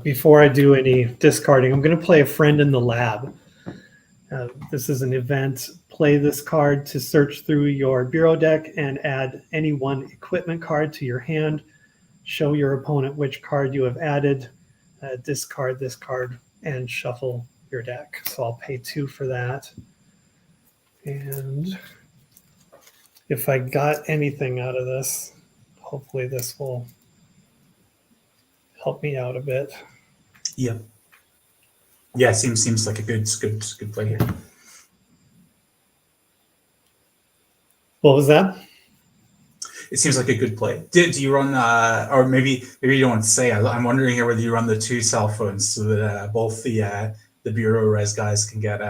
Before I do any discarding, I'm going to play a friend in the lab. This is an event. Play this card to search through your bureau deck and add any one equipment card to your hand. Show your opponent which card you have added. Discard this card and shuffle your deck. So I'll pay 2 for that. And if I got anything out of this, hopefully this will help me out a bit. Yeah. Yeah, seems like a good play here. What was that? It seems like a good play. Do you run, or maybe you don't want to say? I'm wondering here whether you run the 2 cell phones so that both the bureau res guys can get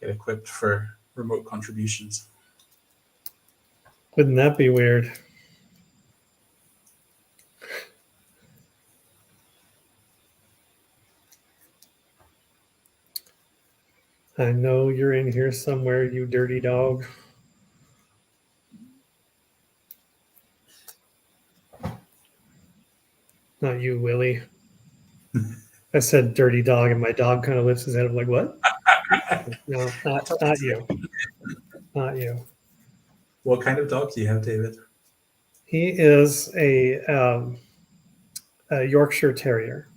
equipped for remote contributions. Wouldn't that be weird? I know you're in here somewhere, you dirty dog. Not you, Willie. I said dirty dog, and my dog kind of lifts his head up like, what? No, not you. Not you. What kind of dog do you have, David? He is a Yorkshire Terrier.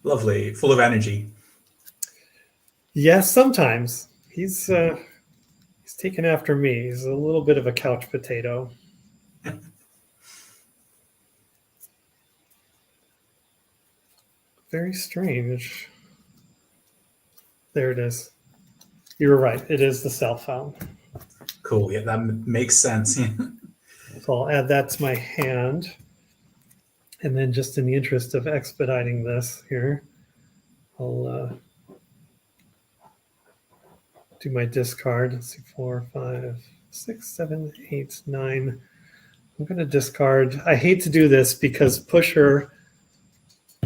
Lovely, full of energy. Yes, sometimes. He's taken after me. He's a little bit of a couch potato. Very strange. There it is. You were right. It is the cell phone. Cool. Yeah, that makes sense. So I'll add that to my hand. And then just in the interest of expediting this here, I'll do my discard. Let's see, 4, 5, 6, 7, 8, 9. I'm going to discard. I hate to do this because Pusher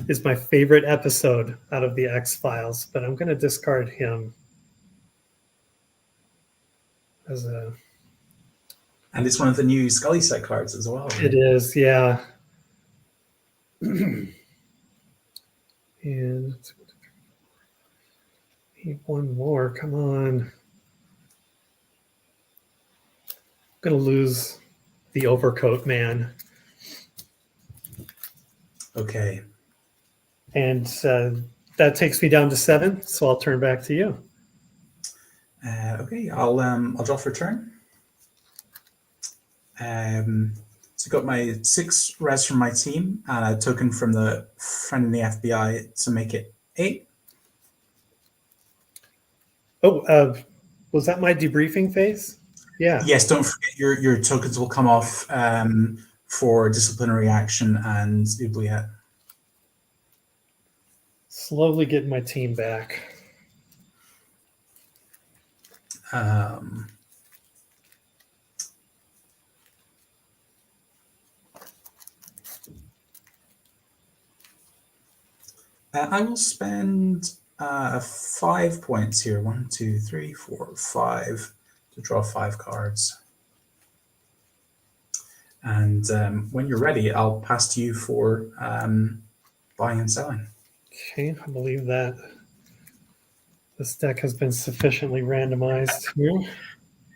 is my favorite episode out of the X-Files, but I'm going to discard him as a... And it's one of the new Scully set cards as well. Right? It is, yeah. And need one more. Come on. I'm going to lose the overcoat man. Okay. And that takes me down to 7, so I'll turn back to you. Okay, I'll draw for turn. So got my 6 res from my team and a token from the friend in the FBI to make it 8. Oh, was that my debriefing phase? Yeah. Yes, don't forget your tokens will come off for disciplinary action and oubliette. Slowly getting my team back. I will spend 5 points here. 1, 2, 3, 4, 5 to draw 5 cards. And when you're ready, I'll pass to you for buying and selling. Okay, I believe that this deck has been sufficiently randomized here.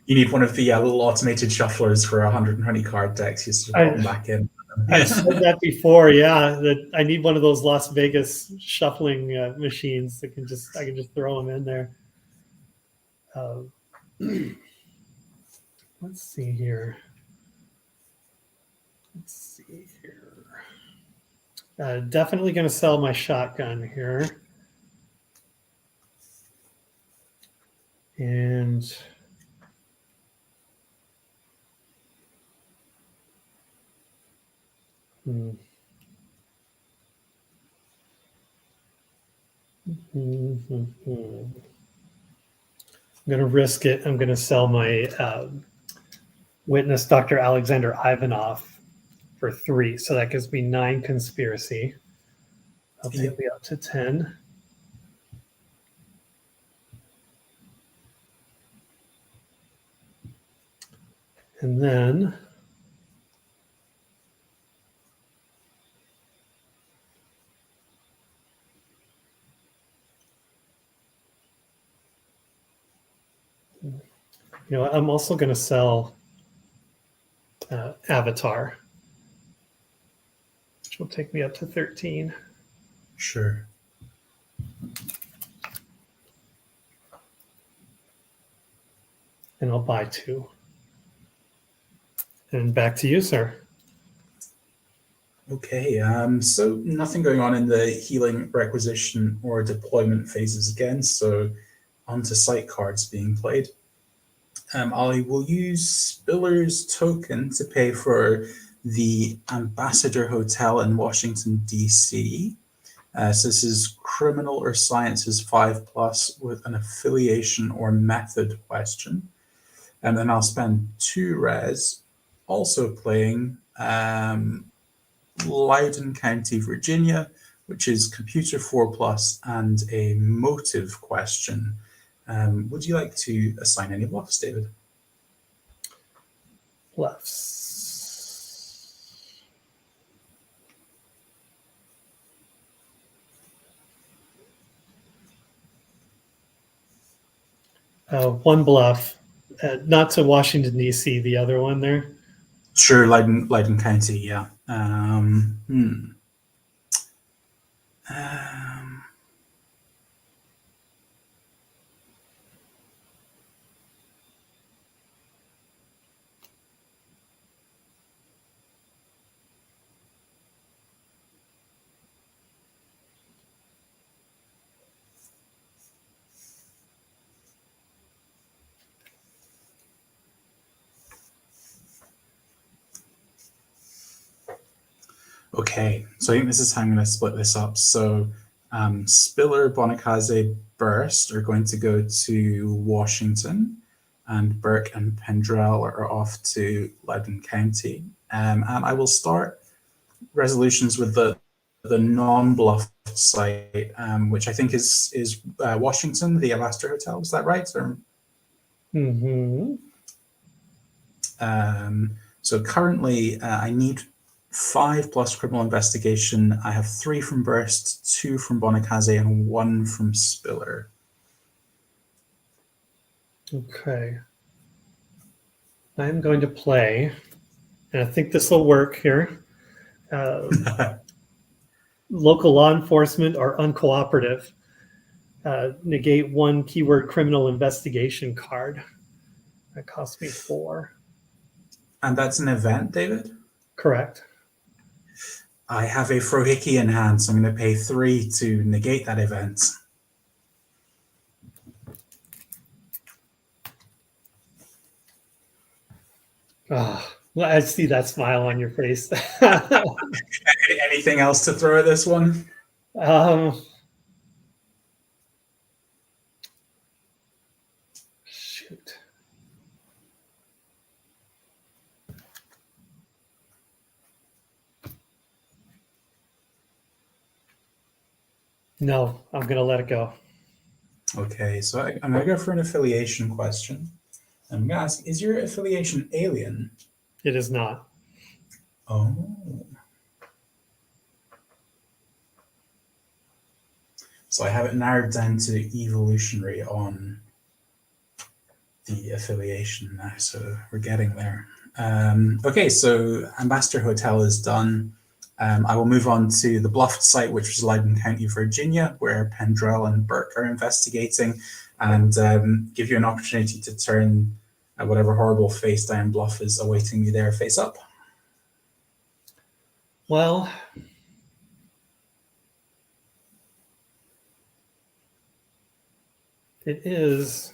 You need one of the little automated shufflers for 120 card decks. You just drop them back in. I've said that before, yeah. That I need one of those Las Vegas shuffling machines that I can just throw them in there. Let's see here. Definitely going to sell my shotgun here. And I'm going to risk it. I'm going to sell my witness, Dr. Alexander Ivanov, for 3. So that gives me 9 conspiracy. I'll take me up to 10. And then I'm also going to sell Avatar, which will take me up to 13. Sure. And I'll buy 2. And back to you, sir. Okay, so nothing going on in the healing, requisition, or deployment phases again, so onto site cards being played. I will use Spiller's token to pay for the Ambassador Hotel in Washington, D.C. So this is criminal or sciences 5+ with an affiliation or method question. And then I'll spend 2 res also playing Loudoun County, Virginia, which is computer 4+ and a motive question. Would you like to assign any bluffs, David? Bluffs. One bluff, not to Washington, D.C., the other one there. Sure, Loudoun County, yeah. Okay, so I think this is how I'm going to split this up. So Spiller, Bonacase, Burst are going to go to Washington, and Burke and Pendrell are off to Loudoun County. And I will start resolutions with the non-bluff site, which I think is Washington, the Alastair Hotel. Is that right? Or... So currently, I need 5+ criminal investigation. I have 3 from Burst, 2 from Bonacase, and 1 from Spiller. Okay. I'm going to play, and I think this will work here. Local law enforcement are uncooperative. Negate 1 keyword criminal investigation card. That cost me 4. And that's an event, David? Correct. I have a Frohiki in hand, so I'm going to pay 3 to negate that event. Oh, well, I see that smile on your face. Anything else to throw at this one? Shoot. No, I'm going to let it go. Okay, so I'm going to go for an affiliation question. I'm going to ask, is your affiliation alien? It is not. Oh. So I have it narrowed down to evolutionary on the affiliation now, so we're getting there. Okay, so Ambassador Hotel is done. I will move on to the bluffed site, which was Loudoun County, Virginia, where Pendrell and Burke are investigating, and give you an opportunity to turn whatever horrible face down bluff is awaiting you there face up. Well, it is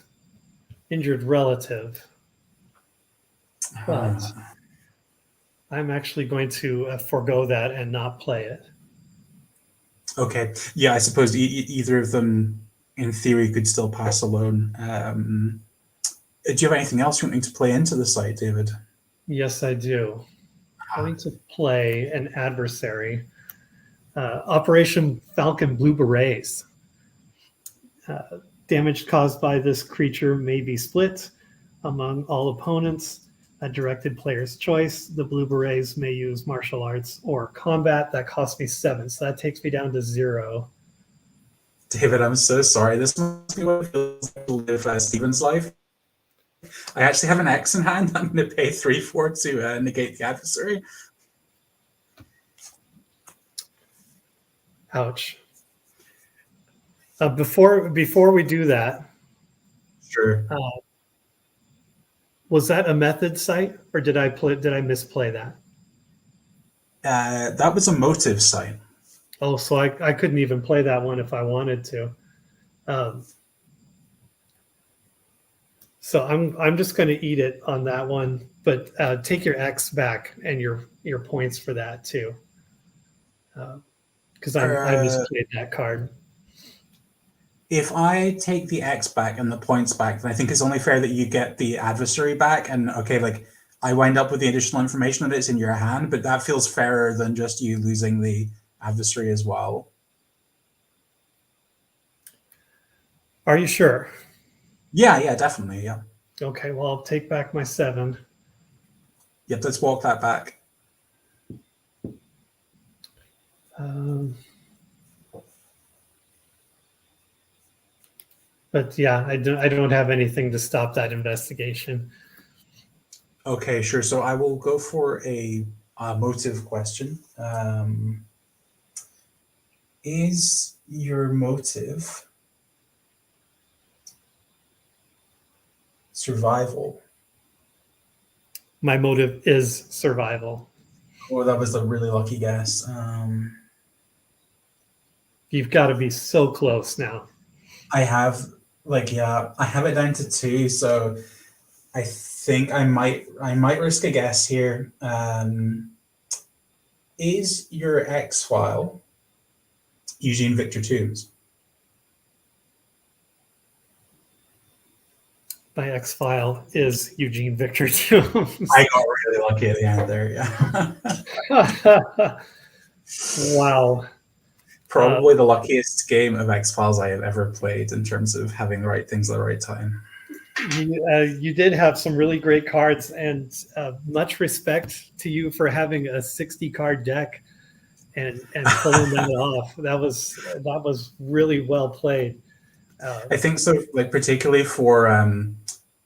injured relative, but I'm actually going to forego that and not play it. Okay. Yeah, I suppose either of them, in theory, could still pass alone. Do you have anything else you want me to play into the site, David? Yes, I do. Going to play an adversary. Operation Falcon Blue Berets. Damage caused by this creature may be split among all opponents. A directed player's choice. The Blue Berets may use martial arts or combat. That cost me 7, so that takes me down to 0. David, I'm so sorry. This must be what it feels like to live Stephen's life. I actually have an X in hand. I'm going to pay 3 for to negate the adversary. Ouch. Before we do that, Sure. Was that a method site, or did I misplay that? That was a motive site. Oh, so I couldn't even play that one if I wanted to. So I'm just going to eat it on that one, but take your X back and your points for that too, because I misplayed that card. If I take the X back and the points back, then I think it's only fair that you get the adversary back. And okay, like I wind up with the additional information that it's in your hand, but that feels fairer than just you losing the adversary as well. Are you sure? Yeah, definitely, yeah. Okay, well, I'll take back my 7. Yep, let's walk that back. But yeah, I don't have anything to stop that investigation. Okay, sure. So I will go for a motive question. Is your motive survival? My motive is survival. Oh, that was a really lucky guess. You've got to be so close now. I have I have it down to 2, so I think I might risk a guess here. Is your X-File Eugene Victor Toombs? My X-File is Eugene Victor Toombs. I got really lucky at the end there, yeah. Wow. Probably the luckiest game of X-Files I have ever played in terms of having the right things at the right time. You did have some really great cards, and much respect to you for having a 60 card deck and pulling that off. That was really well played. I think so, like particularly for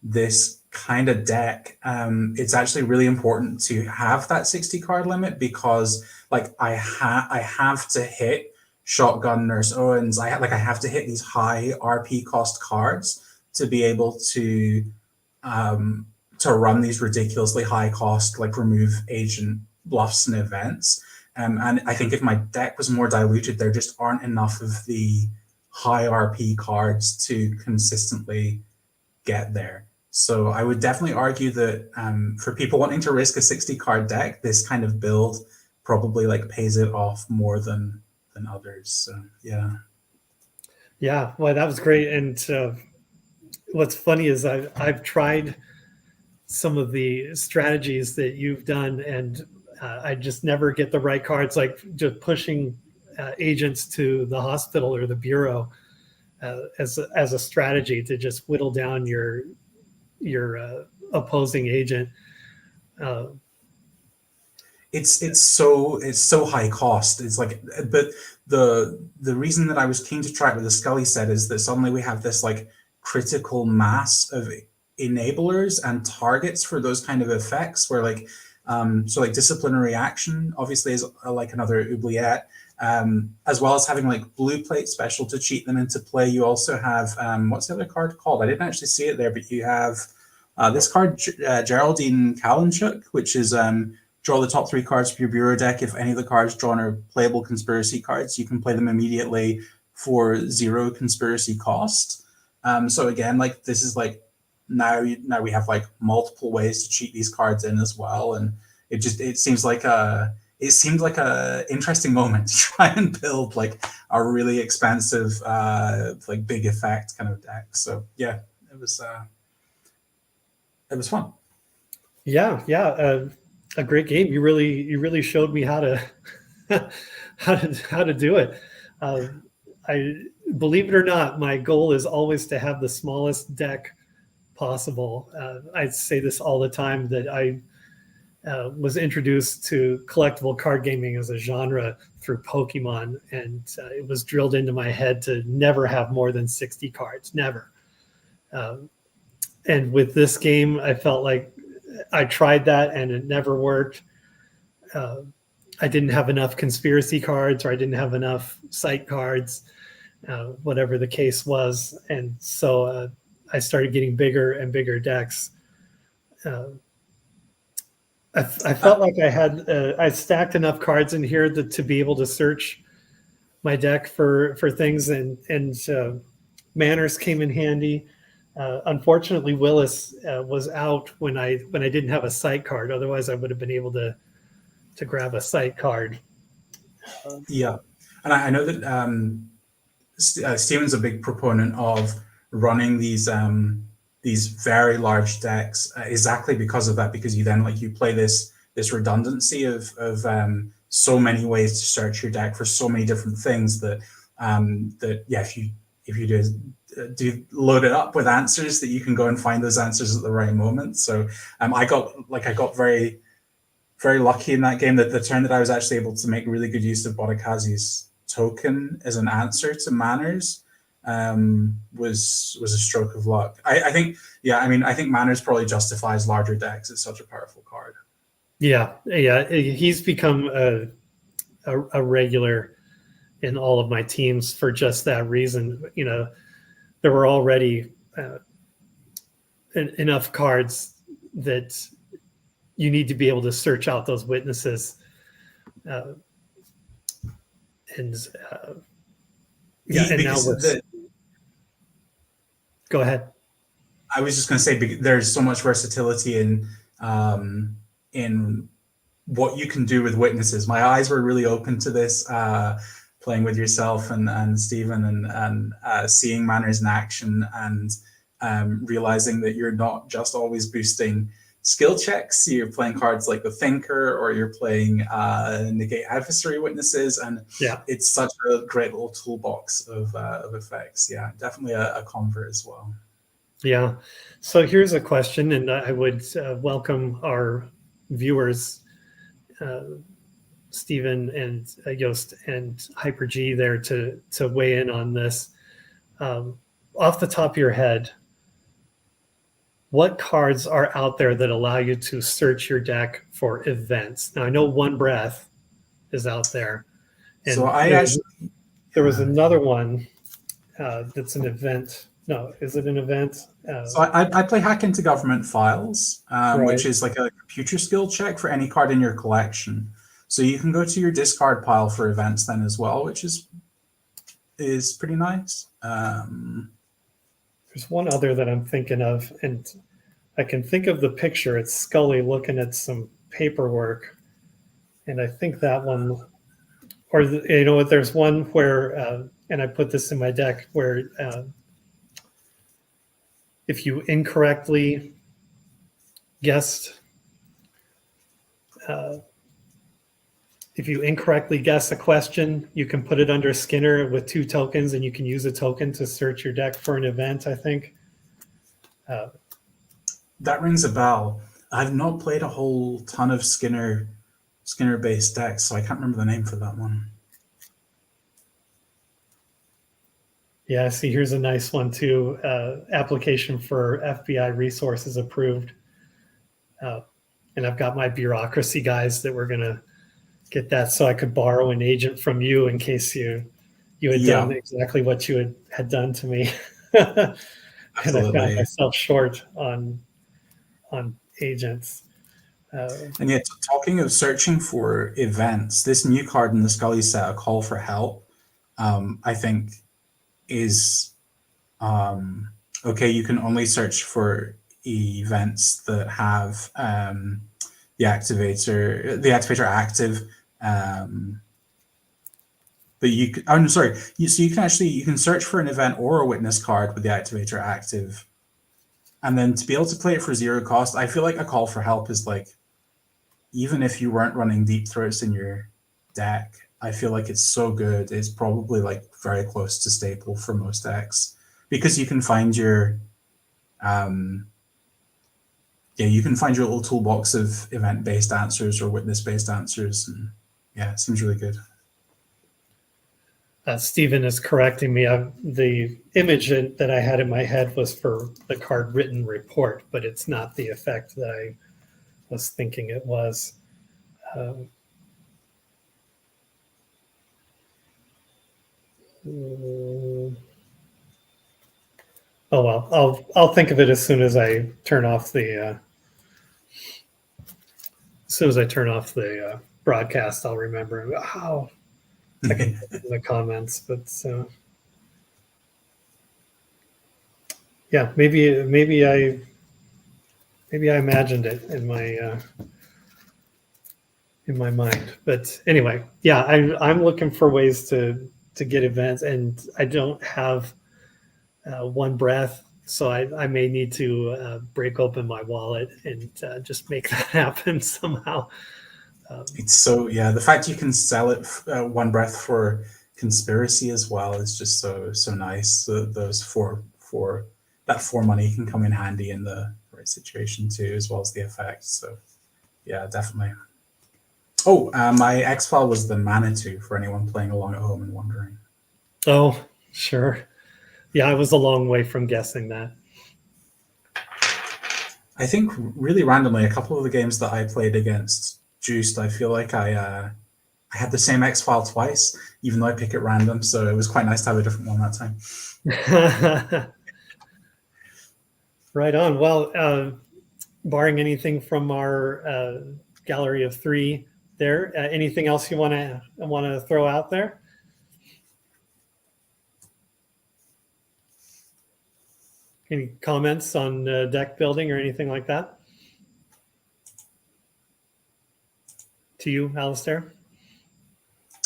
this kind of deck, it's actually really important to have that 60 card limit, because like I have to hit Shotgun Nurse Owens. I have to hit these high RP cost cards to be able to run these ridiculously high cost, like remove agent bluffs and events. And I think if my deck was more diluted, there just aren't enough of the high RP cards to consistently get there. So I would definitely argue that for people wanting to risk a 60 card deck, this kind of build probably like pays it off more than others. So yeah. Yeah, well, that was great. And what's funny is I've tried some of the strategies that you've done, and I just never get the right cards, like just pushing agents to the hospital or the bureau as a strategy to just whittle down your opposing agent. It's so high cost. It's like, but the reason that I was keen to try it with the Scully set is that suddenly we have this like critical mass of enablers and targets for those kind of effects, where like so like disciplinary action obviously is like another oubliette, as well as having like blue plate special to cheat them into play. You also have what's the other card called? I didn't actually see it there, but you have this card, Geraldine Kalinchuk, which is draw the top 3 cards from your bureau deck. If any of the cards drawn are playable conspiracy cards, you can play them immediately for 0 conspiracy cost. So again, like this is like now we have like multiple ways to cheat these cards in as well, and it seems like it seemed like a interesting moment to try and build like a really expensive, like big effect kind of deck. So yeah, it was fun. Yeah, a great game. You really showed me how to how to do it. I believe it or not, my goal is always to have the smallest deck possible. I say this all the time that I was introduced to collectible card gaming as a genre through Pokemon, and it was drilled into my head to never have more than 60 cards, never. And with this game, I felt like I tried that and it never worked. I didn't have enough conspiracy cards, or I didn't have enough sight cards, whatever the case was. And so I started getting bigger and bigger decks. I felt like I stacked enough cards in here to be able to search my deck for things, and manners came in handy. Unfortunately, Willis was out when I didn't have a sight card. Otherwise, I would have been able to grab a sight card. Yeah, and I know that Steven's a big proponent of running these very large decks exactly because of that. Because you then you play this redundancy of so many ways to search your deck for so many different things that if you do load it up with answers, that you can go and find those answers at the right moment. So I got very, very lucky in that game. That the turn that I was actually able to make really good use of Bodakazi's token as an answer to manners was a stroke of luck. I think manners probably justifies larger decks. It's such a powerful card. Yeah, he's become a regular in all of my teams for just that reason. You know, there were already enough cards that you need to be able to search out those witnesses. Go ahead. I was just going to say, there's so much versatility in what you can do with witnesses. My eyes were really open to this, playing with yourself and Stephen, and seeing manners in action, and realizing that you're not just always boosting skill checks. You're playing cards like the Thinker, or you're playing negate adversary witnesses, and it's such a great little toolbox of effects. Yeah, definitely a convert as well. Yeah. So here's a question, and I would welcome our viewers, Stephen and Joost and Hyper G there to weigh in on this. Off the top of your head, what cards are out there that allow you to search your deck for events? Now, I know One Breath is out there. And so there was another one that's an event. No, is it an event? So I play Hack into Government Files, which is like a computer skill check for any card in your collection. So you can go to your discard pile for events then as well, which is pretty nice. There's one other that I'm thinking of, and I can think of the picture. It's Scully looking at some paperwork, and I think that one, or there's one where, and I put this in my deck, where if you incorrectly guess a question, you can put it under Skinner with 2 tokens, and you can use a token to search your deck for an event, I think. That rings a bell. I've not played a whole ton of Skinner-based decks, so I can't remember the name for that one. Yeah, see, here's a nice one too. Application for FBI resources approved. And I've got my bureaucracy guys that were going to get that so I could borrow an agent from you in case you had done exactly what you had done to me. And I found myself short on agents. And yet, talking of searching for events, this new card in the Scully set, A Call for Help, I think is okay. You can only search for events that have the activator active But you can, I'm sorry, so you can search for an event or a witness card with the activator active. And then to be able to play it for 0 cost, I feel like a call for help is like, even if you weren't running Deep Throats in your deck, I feel like it's so good. It's probably like very close to staple for most decks, because you can find your, you can find your little toolbox of event-based answers or witness-based answers. And yeah, it seems really good. Stephen is correcting me. The image that I had in my head was for the card written report, but it's not the effect that I was thinking it was. Oh well, I'll think of it as soon as I turn off the broadcast. I'll remember. Oh, I can put it in the comments, but yeah, maybe I imagined it in my mind. But anyway, yeah, I'm looking for ways to get events, and I don't have one breath, so I may need to break open my wallet and just make that happen somehow. It's so, the fact you can sell it one breath for conspiracy as well is just so nice. Those four money can come in handy in the right situation too, as well as the effects. So yeah, definitely. Oh, my X-File was the Manitou, for anyone playing along at home and wondering. Oh, sure. Yeah, I was a long way from guessing that. I think really randomly, a couple of the games that I played against Joost, I feel like I had the same X-File twice, even though I pick at random. So it was quite nice to have a different one that time. Right on. Well, barring anything from our gallery of 3 there, anything else you want to throw out there? Any comments on deck building or anything like that? To you, Alastair?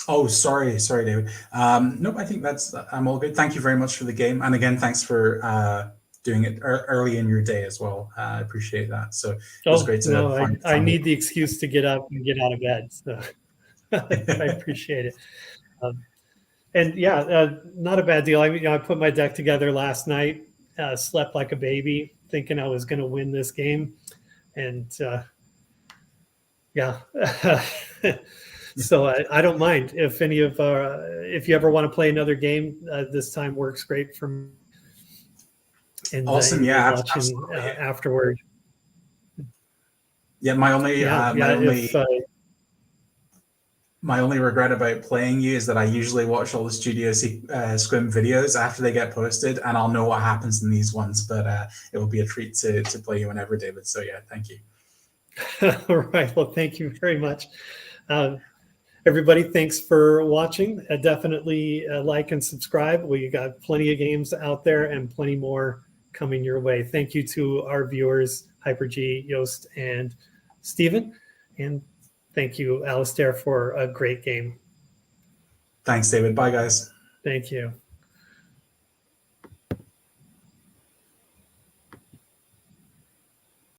Oh, sorry, David. Nope, I think I'm all good. Thank you very much for the game. And again, thanks for doing it early in your day as well. I appreciate that. So it was great to no, I need the excuse to get up and get out of bed. So I appreciate it. And yeah, not a bad deal. I mean, I put my deck together last night, slept like a baby, thinking I was going to win this game. And yeah. So I don't mind if if you ever want to play another game, this time works great for me. And awesome, watching afterward. Yeah, my only regret about playing you is that I usually watch all the Studio Squim videos after they get posted, and I'll know what happens in these ones. But it will be a treat to play you whenever, David. So yeah, thank you. All right. Well, thank you very much. Everybody, thanks for watching. Definitely like and subscribe. We got plenty of games out there and plenty more coming your way. Thank you to our viewers, Hyper G, Joost, and Stephen. And thank you, Alastair, for a great game. Thanks, David. Bye, guys. Thank you.